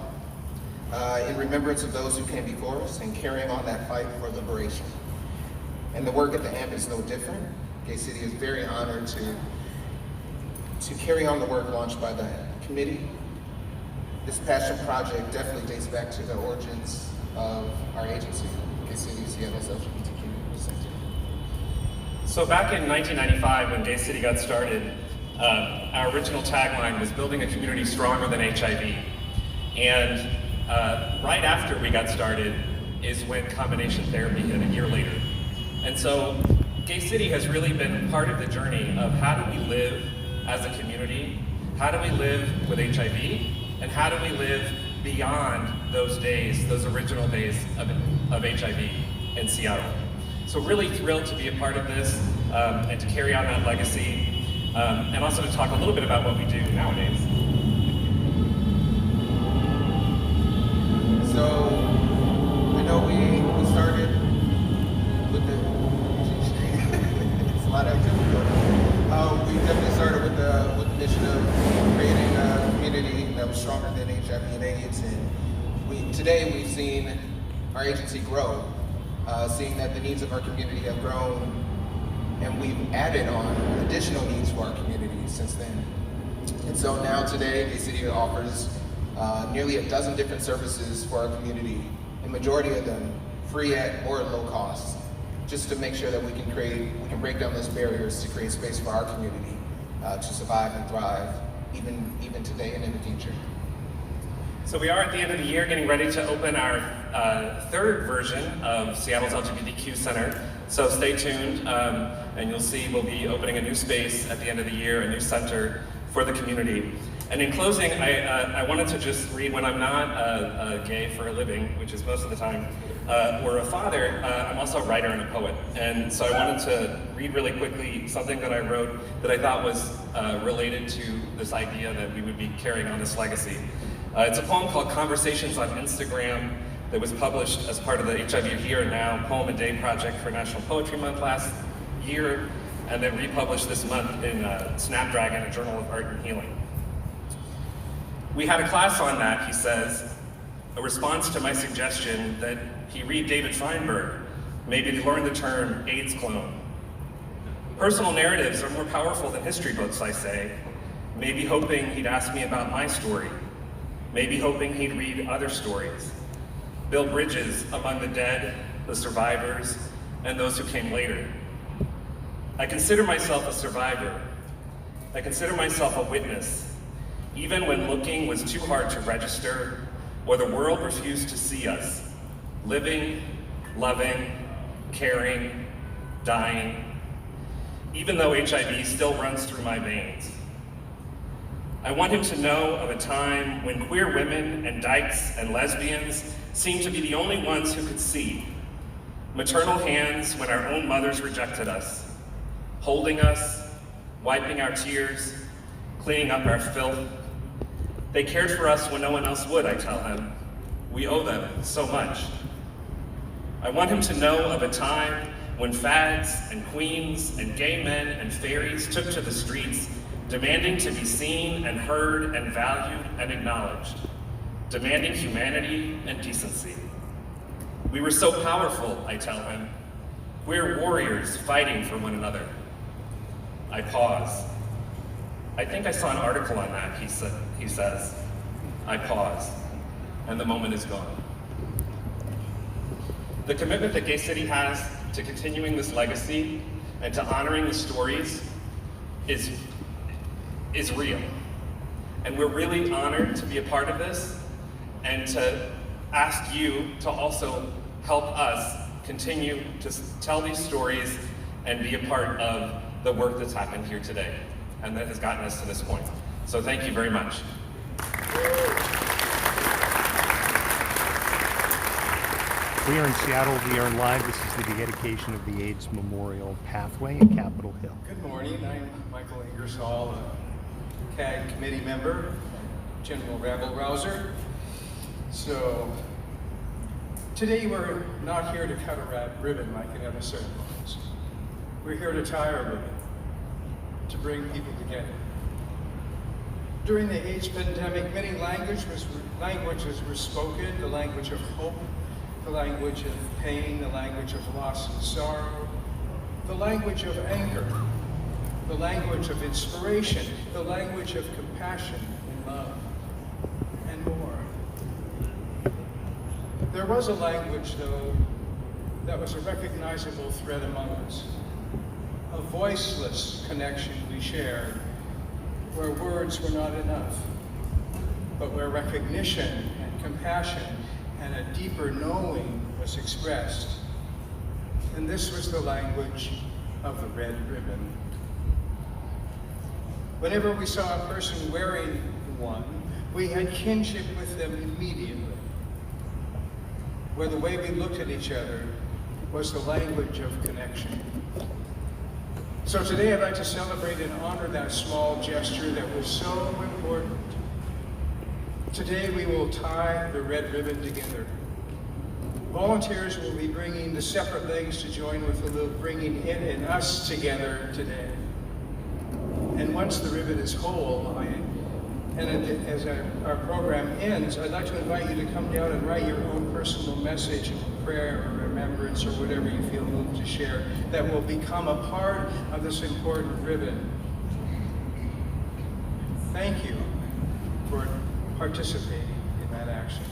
in remembrance of those who came before us, and carrying on that fight for liberation. And the work at the AMP is no different. Gay City is very honored to carry on the work launched by the committee. This passion project definitely dates back to the origins of our agency, Gay City of Seattle's LGBTQ Center. So back in 1995, when Gay City got started, our original tagline was building a community stronger than HIV. And right after we got started is when combination therapy hit a year later. And so Gay City has really been part of the journey of how do we live as a community, how do we live with HIV, and how do we live beyond those days, those original days of HIV in Seattle. So really thrilled to be a part of this and to carry on that legacy, and also to talk a little bit about what we do nowadays. So I know we started with the it's a lot of activity going on. We definitely started with the mission of creating a community that was stronger than HIV and AIDS, and today we've seen our agency grow, seeing that the needs of our community have grown, and we've added on additional needs for our community since then. And so now today, Gay City offers nearly a dozen different services for our community, and majority of them free at or at low cost, just to make sure that we can break down those barriers to create space for our community to survive and thrive, even today and in the future. So we are at the end of the year getting ready to open our third version of Seattle's LGBTQ Center. So stay tuned, and you'll see we'll be opening a new space at the end of the year, a new center for the community. And in closing, I wanted to just read, when I'm not gay for a living, which is most of the time, or a father, I'm also a writer and a poet. And so I wanted to read really quickly something that I wrote that I thought was related to this idea that we would be carrying on this legacy. It's a poem called Conversations on Instagram that was published as part of the HIV Here and Now Poem a Day project for National Poetry Month last year, and then republished this month in Snapdragon, a journal of art and healing. We had a class on that, he says, a response to my suggestion that he read David Feinberg, maybe to learn the term AIDS clone. Personal narratives are more powerful than history books, I say, maybe hoping he'd ask me about my story, maybe hoping he'd read other stories, build bridges among the dead, the survivors, and those who came later. I consider myself a survivor. I consider myself a witness, even when looking was too hard to register or the world refused to see us, living, loving, caring, dying, even though HIV still runs through my veins. I want him to know of a time when queer women and dykes and lesbians seemed to be the only ones who could see. Maternal hands when our own mothers rejected us, holding us, wiping our tears, cleaning up our filth. They cared for us when no one else would, I tell him. We owe them so much. I want him to know of a time when fags and queens and gay men and fairies took to the streets, demanding to be seen and heard and valued and acknowledged, demanding humanity and decency. We were so powerful, I tell him. We're warriors fighting for one another. I pause. I think I saw an article on that, he says. I pause, and the moment is gone. The commitment that Gay City has to continuing this legacy and to honoring the stories is real. And we're really honored to be a part of this and to ask you to also help us continue to tell these stories and be a part of the work that's happened here today and that has gotten us to this point. So thank you very much. We are in Seattle. We are live. This is the dedication of the AIDS Memorial Pathway in Capitol Hill. Good morning. I'm Michael Ingersoll, a CAG committee member, general rabble-rouser. So today we're not here to cut a ribbon like in other ceremonies. We're here to tie a ribbon, to bring people together. During the AIDS pandemic, many languages were spoken, the language of hope, the language of pain, the language of loss and sorrow, the language of anger, the language of inspiration, the language of compassion and love, and more. There was a language, though, that was a recognizable thread among us, a voiceless connection we shared, where words were not enough, but where recognition and compassion and a deeper knowing was expressed. And this was the language of the red ribbon. Whenever we saw a person wearing one, we had kinship with them immediately, where the way we looked at each other was the language of connection. So today I'd like to celebrate and honor that small gesture that was so important. Today we will tie the red ribbon together. Volunteers will be bringing the separate legs to join with the little bringing it and us together today. And once the ribbon is whole, as our program ends, I'd like to invite you to come down and write your own personal message of prayer or remembrance or whatever you feel moved to share that will become a part of this important ribbon. Thank you for participating in that action.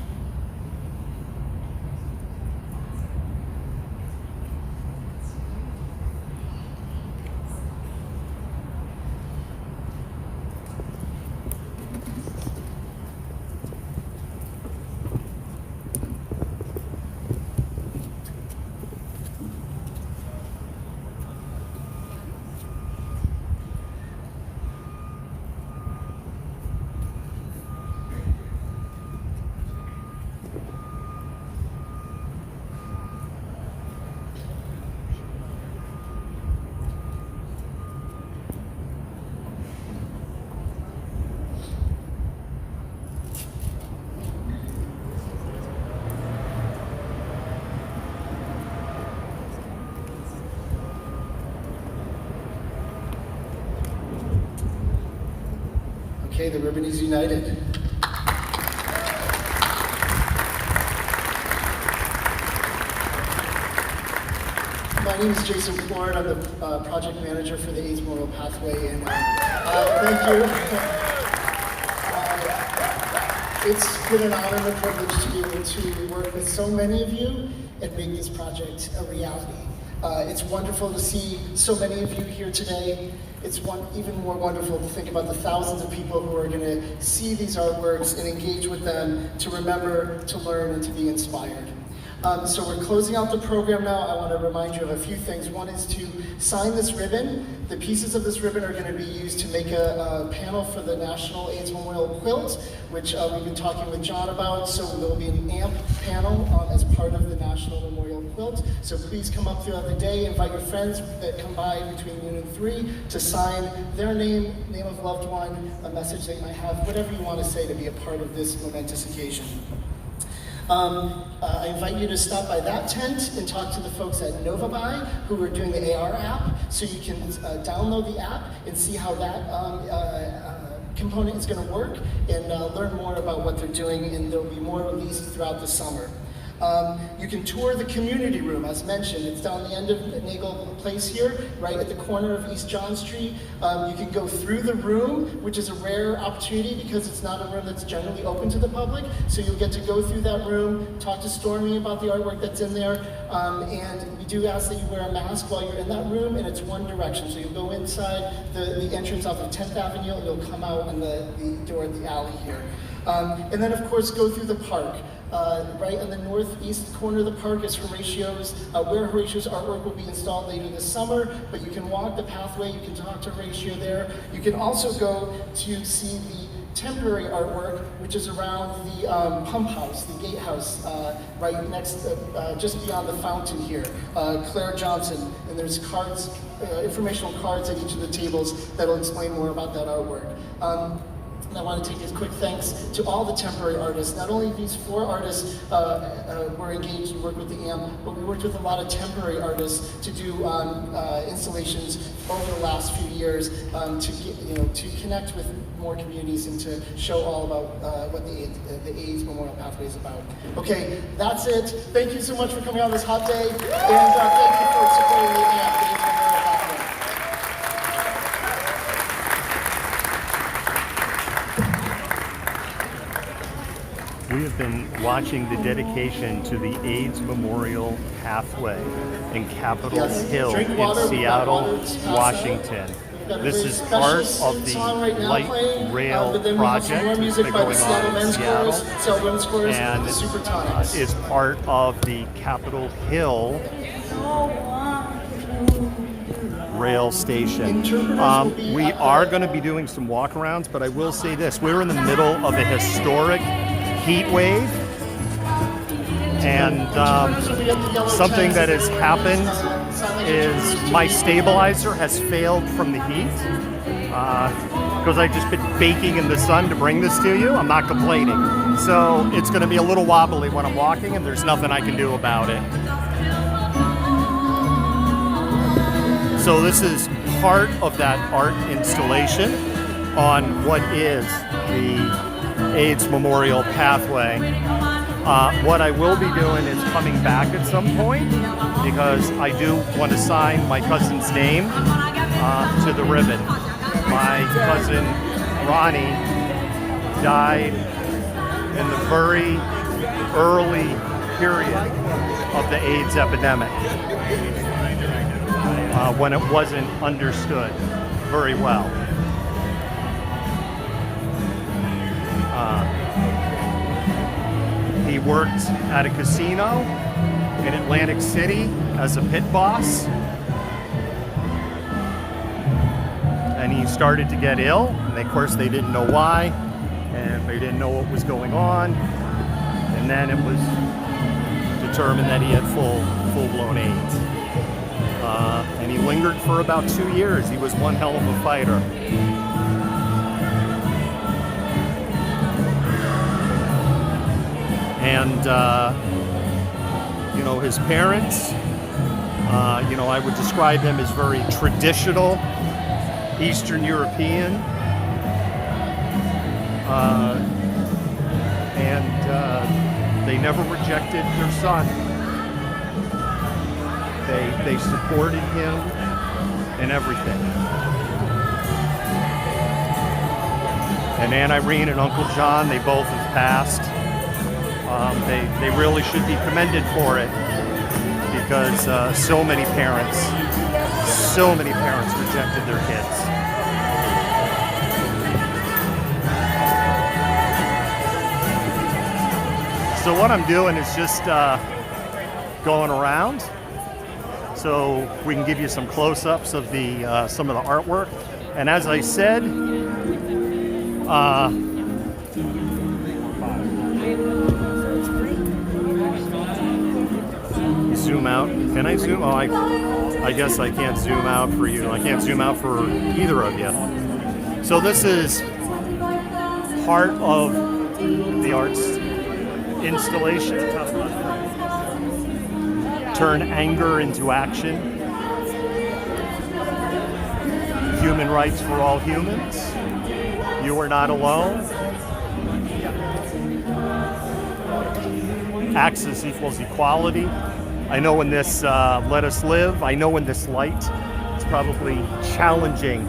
Okay, the ribbon is united. My name is Jason Ford. I'm the project manager for the AIDS Memorial Pathway, and thank you. It's been an honor and a privilege to be able to work with so many of you and make this project a reality. It's wonderful to see so many of you here today. It's even more wonderful to think about the thousands of people who are going to see these artworks and engage with them, to remember, to learn, and to be inspired. So we're closing out the program now. I want to remind you of a few things. One is to sign this ribbon. The pieces of this ribbon are going to be used to make a panel for the National AIDS Memorial Quilt, which we've been talking with John about. So there will be an AMP panel as part of the National Memorial Quilt. So please come up throughout the day. Invite your friends that come by between noon and 3 to sign their name of loved one, a message they might have, whatever you want to say to be a part of this momentous occasion. I invite you to stop by that tent and talk to the folks at NovaBuy who are doing the AR app, so you can download the app and see how that component is going to work and learn more about what they're doing, and there'll be more released throughout the summer. You can tour the community room, as mentioned. It's down the end of Nagel Place here, right at the corner of East John Street. You can go through the room, which is a rare opportunity because it's not a room that's generally open to the public. So you'll get to go through that room, talk to Stormy about the artwork that's in there, and we do ask that you wear a mask while you're in that room, and it's one direction. So you'll go inside the entrance off of 10th Avenue, and you'll come out in the door at the alley here. And then, of course, go through the park. Right in the northeast corner of the park is Horatio's, where Horatio's artwork will be installed later this summer, but you can walk the pathway, you can talk to Horatio there. You can also go to see the temporary artwork, which is around the pump house, the gatehouse, right next, just beyond the fountain here. Claire Johnson, and there's cards, informational cards at each of the tables that'll explain more about that artwork. And I want to take a quick thanks to all the temporary artists. Not only these 4 artists were engaged and worked with the AMP, but we worked with a lot of temporary artists to do installations over the last few years to connect with more communities and to show all about what the AIDS Memorial Pathway is about. Okay, that's it. Thank you so much for coming on this hot day, and thank you for supporting the AMP, the AIDS Memorial Pathway. We have been watching the dedication to the AIDS Memorial Pathway in Capitol Hill in Seattle, Washington. This is part of the light rail project that's been going on in Seattle, and is part of the Capitol Hill rail station. We are going to be doing some walkarounds, but I will say this: we're in the middle of a historic heat wave, and something that has happened is my stabilizer has failed from the heat, because I've just been baking in the sun to bring this to you. I'm not complaining. So it's going to be a little wobbly when I'm walking, and there's nothing I can do about it. So this is part of that art installation on what is the AIDS Memorial Pathway. What I will be doing is coming back at some point, because I do want to sign my cousin's name to the ribbon. My cousin Ronnie died in the very early period of the AIDS epidemic, when it wasn't understood very well. He worked at a casino in Atlantic City as a pit boss, and he started to get ill, and of course they didn't know why, and they didn't know what was going on, and then it was determined that he had full-blown AIDS. And he lingered for about 2 years. He was one hell of a fighter. And, his parents, I would describe them as very traditional Eastern European. And they never rejected their son. They supported him in everything. And Aunt Irene and Uncle John, they both have passed. They really should be commended for it, because so many parents rejected their kids. So what I'm doing is just going around, so we can give you some close-ups of the some of the artwork. And as I said, zoom out. Can I zoom? Oh, I guess I can't zoom out for you. I can't zoom out for either of you. So this is part of the arts installation. Turn anger into action. Human rights for all humans. You are not alone. Access equals equality. I know in this Let Us Live, I know in this light, it's probably challenging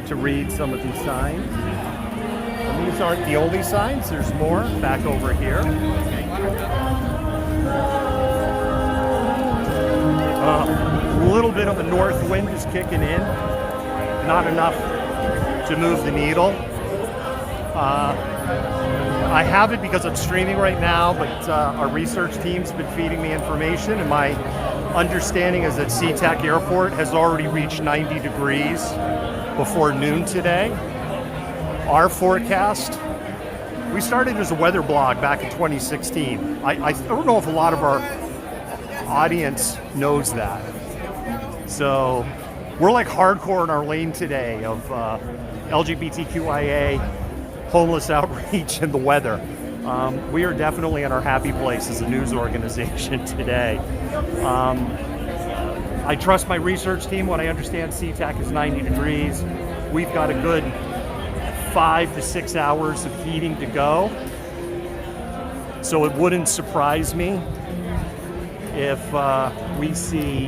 to read some of these signs. And these aren't the only signs, there's more back over here. A little bit of a north wind is kicking in, not enough to move the needle. I have it because I'm streaming right now, but our research team's been feeding me information, and my understanding is that SeaTac Airport has already reached 90 degrees before noon today. our forecast, we started as a weather blog back in 2016. I don't know if a lot of our audience knows that. So we're like hardcore in our lane today of LGBTQIA, homeless outreach, and the weather. We are definitely in our happy place as a news organization today. I trust my research team. What I understand, SeaTac is 90 degrees. We've got a good 5 to 6 hours of heating to go. So it wouldn't surprise me if we see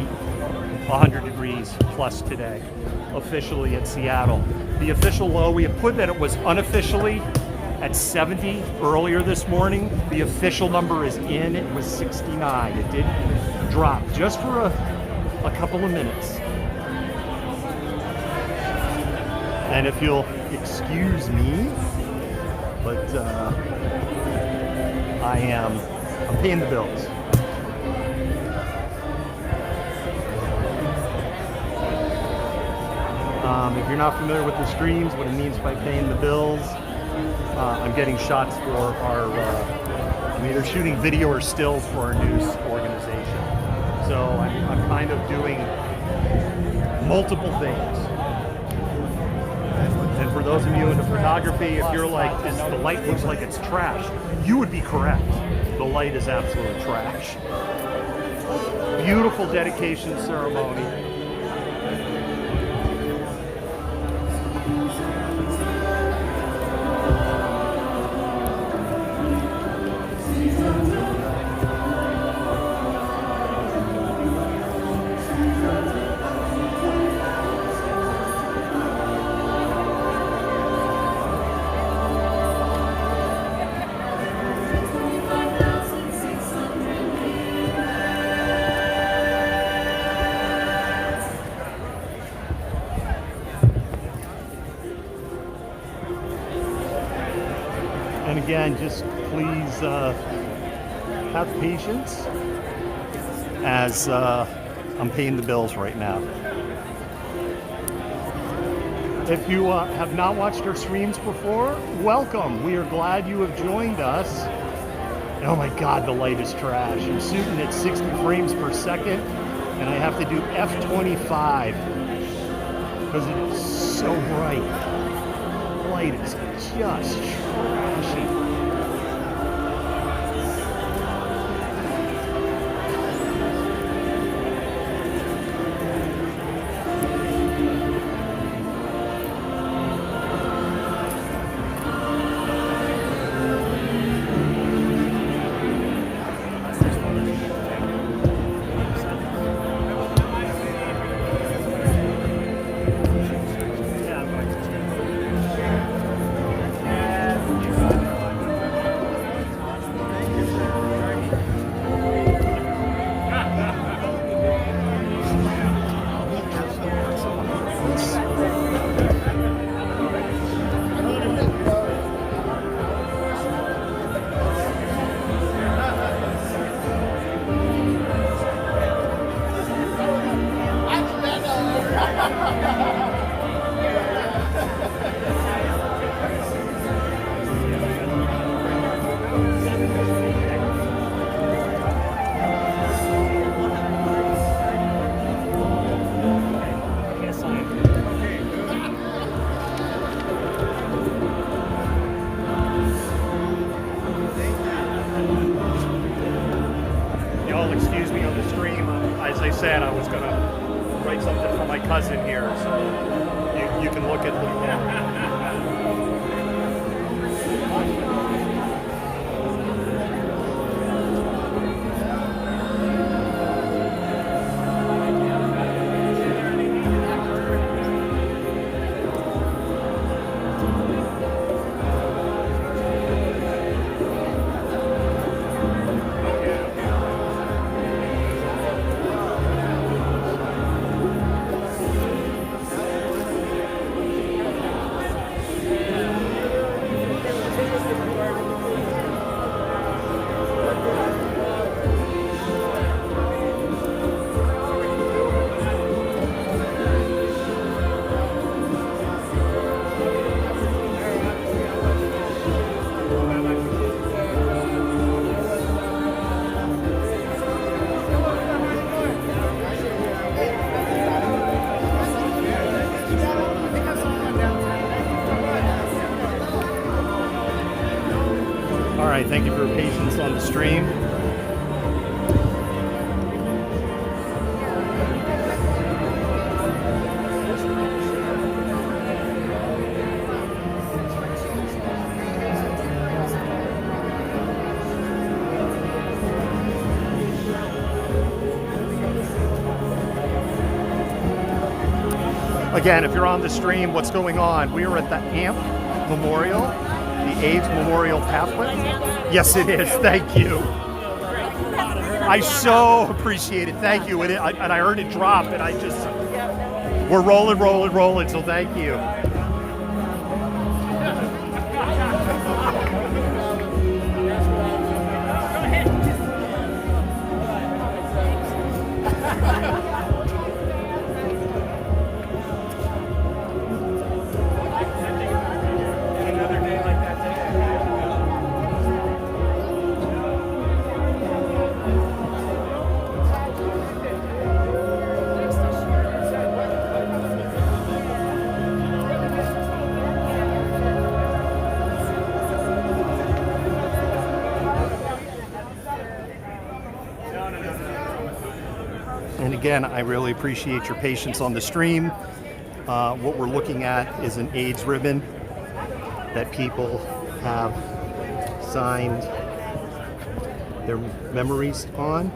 100 degrees plus today, officially in Seattle. The official low, we had put that it was unofficially at 70 earlier this morning. The official number is in, it was 69. It did drop just for a couple of minutes. And if you'll excuse me, but I'm paying the bills. If you're not familiar with the streams, what it means by paying the bills, I'm getting shots for our, I'm either shooting video or stills for our news organization. So I'm kind of doing multiple things. And for those of you into photography, if you're like, the light looks like it's trash, you would be correct. The light is absolute trash. Beautiful dedication ceremony. And again, just please have patience as I'm paying the bills right now. If you have not watched our streams before, welcome. We are glad you have joined us. Oh my God, the light is trash. I'm shooting at 60 frames per second, and I have to do F25 because it is so bright. The light is just trashy. Y'all excuse me on the stream. As I said, I was going to write something for my cousin here, so you can look at the... right, thank you for your patience on the stream. Again, if you're on the stream, what's going on? We are at the AMP Memorial, the AIDS Memorial Pathway. Yes, it is. Thank you. I so appreciate it. Thank you. And I heard it drop, and we're rolling. So thank you. And again, I really appreciate your patience on the stream. What we're looking at is an AIDS ribbon that people have signed their memories on.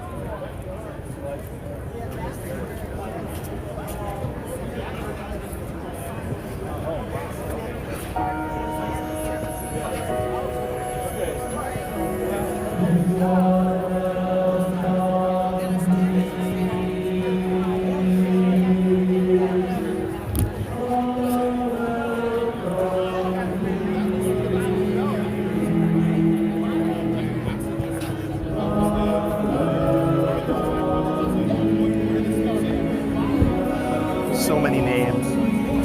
So many names,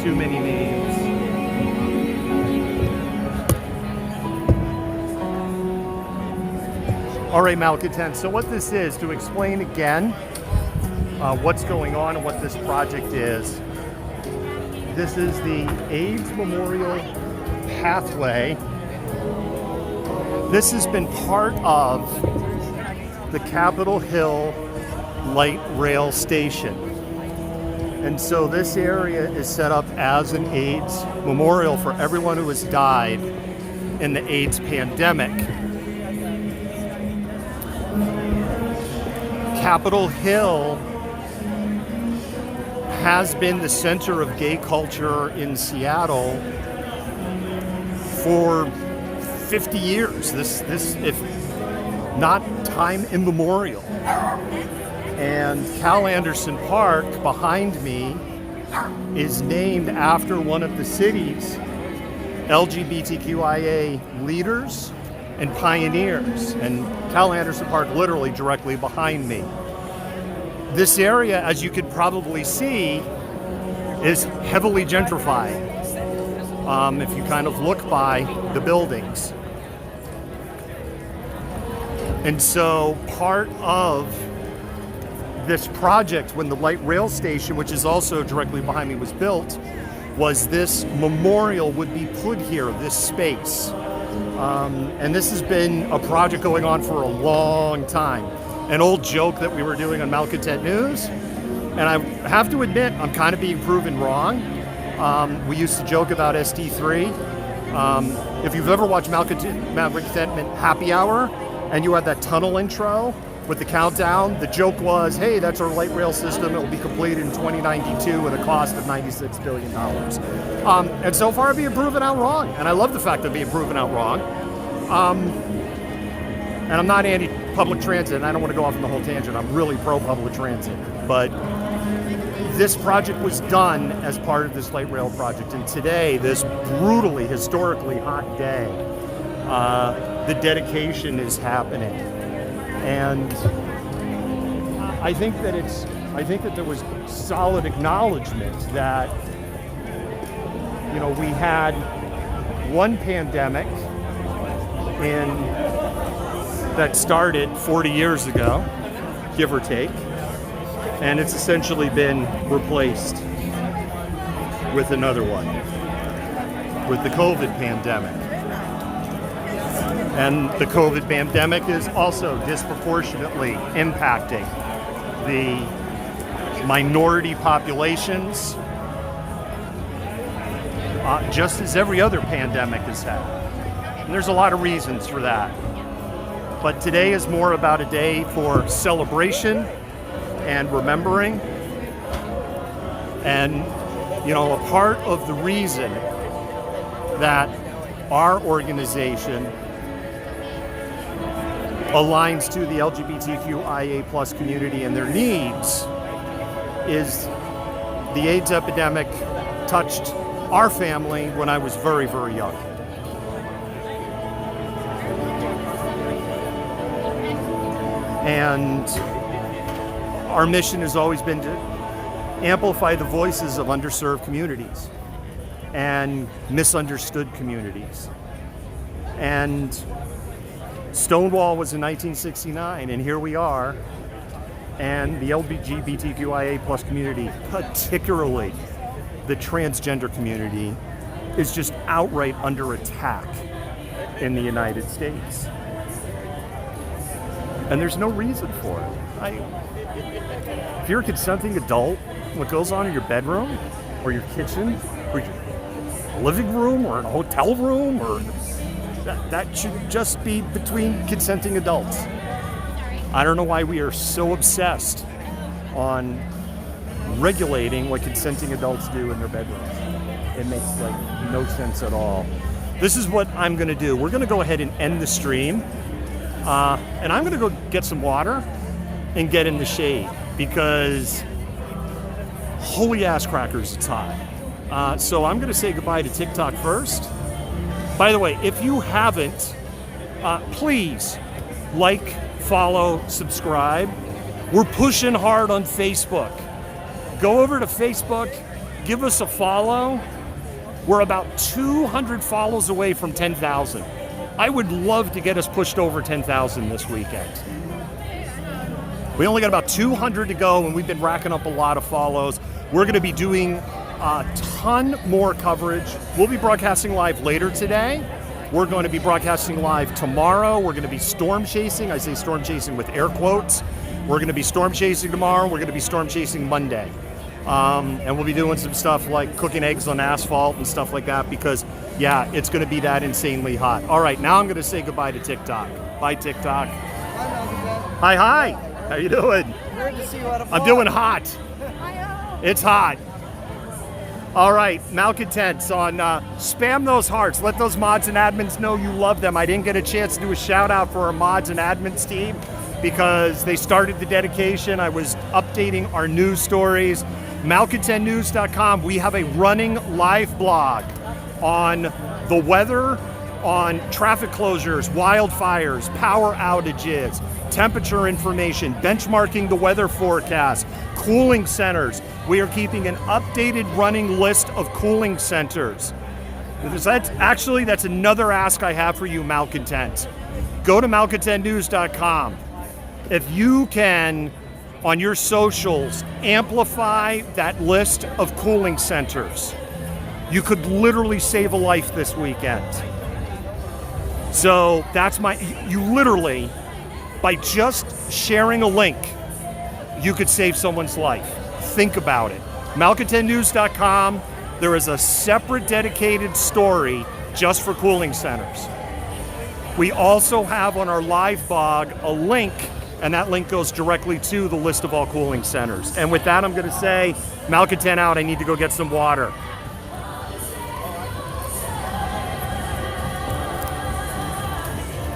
too many names. All right, malcontents. So what this is, to explain again what's going on and what this project is. This is the AIDS Memorial Pathway. This has been part of the Capitol Hill Light Rail Station. And so this area is set up as an AIDS memorial for everyone who has died in the AIDS pandemic. Capitol Hill has been the center of gay culture in Seattle for 50 years. This if not time immemorial. And Cal Anderson Park behind me is named after one of the city's LGBTQIA leaders and pioneers. And Cal Anderson Park literally directly behind me. This area, as you could probably see, is heavily gentrified. If you kind of look by the buildings. And so part of this project, when the light rail station, which is also directly behind me, was built, was this memorial would be put here, this space. And this has been a project going on for a long time. An old joke that we were doing on Malcontent News, and I have to admit, I'm kind of being proven wrong. We used to joke about SD3. If you've ever watched Malcontentment Happy Hour, and you had that tunnel intro with the countdown, the joke was, hey, that's our light rail system. It will be completed in 2092 at a cost of $96 billion. And so far, I'm being proven out wrong. And I love the fact that I'm being proven out wrong. And I'm not anti-public transit, and I don't want to go off on the whole tangent. I'm really pro-public transit. But this project was done as part of this light rail project. And today, this brutally, historically hot day, the dedication is happening. And I think that there was solid acknowledgement that, you know, we had one pandemic that started 40 years ago, give or take, and it's essentially been replaced with another one, with the COVID pandemic. And the COVID pandemic is also disproportionately impacting the minority populations, just as every other pandemic has had. And there's a lot of reasons for that. But today is more about a day for celebration and remembering. And, you know, a part of the reason that our organization aligns to the LGBTQIA+ community and their needs is the AIDS epidemic touched our family when I was very, very young. And our mission has always been to amplify the voices of underserved communities and misunderstood communities. And Stonewall was in 1969, and here we are. And the LGBTQIA+ community, particularly the transgender community, is just outright under attack in the United States. And there's no reason for it. If you're a consenting adult, what goes on in your bedroom, or your kitchen, or your living room, or in a hotel room, or that should just be between consenting adults. I don't know why we are so obsessed on regulating what consenting adults do in their bedrooms. It makes no sense at all. This is what I'm going to do. We're going to go ahead and end the stream, and I'm going to go get some water and get in the shade because holy ass crackers, it's hot. So I'm going to say goodbye to TikTok first. By the way, if you haven't, please like, follow, subscribe. We're pushing hard on Facebook. Go over to Facebook, give us a follow. We're about 200 follows away from 10,000. I would love to get us pushed over 10,000 this weekend. We only got about 200 to go, and we've been racking up a lot of follows. We're going to be doing a ton more coverage. We'll be broadcasting live later today. We're going to be broadcasting live tomorrow. We're going to be storm chasing. I say storm chasing with air quotes. We're going to be storm chasing tomorrow. We're going to be storm chasing Monday. And we'll be doing some stuff like cooking eggs on asphalt and stuff like that because, yeah, it's going to be that insanely hot. All right, now I'm going to say goodbye to TikTok. Bye, TikTok. Hi, hi. How you doing? Great to see you out of I'm doing hot. It's hot. All right, malcontents on spam those hearts. Let those mods and admins know you love them. I didn't get a chance to do a shout out for our mods and admins team because they started the dedication. I was updating our news stories. Malcontentnews.com. We have a running live blog on the weather, on traffic closures, wildfires, power outages, temperature information, benchmarking the weather forecast, cooling centers. We are keeping an updated running list of cooling centers. That's another ask I have for you, malcontents. Go to malcontentnews.com. If you can, on your socials, amplify that list of cooling centers, you could literally save a life this weekend. So you literally, by just sharing a link, you could save someone's life. Think about it. Malcontentnews.com, there is a separate dedicated story just for cooling centers. We also have on our live blog a link, and that link goes directly to the list of all cooling centers. And with that, I'm going to say, malcontent out, I need to go get some water.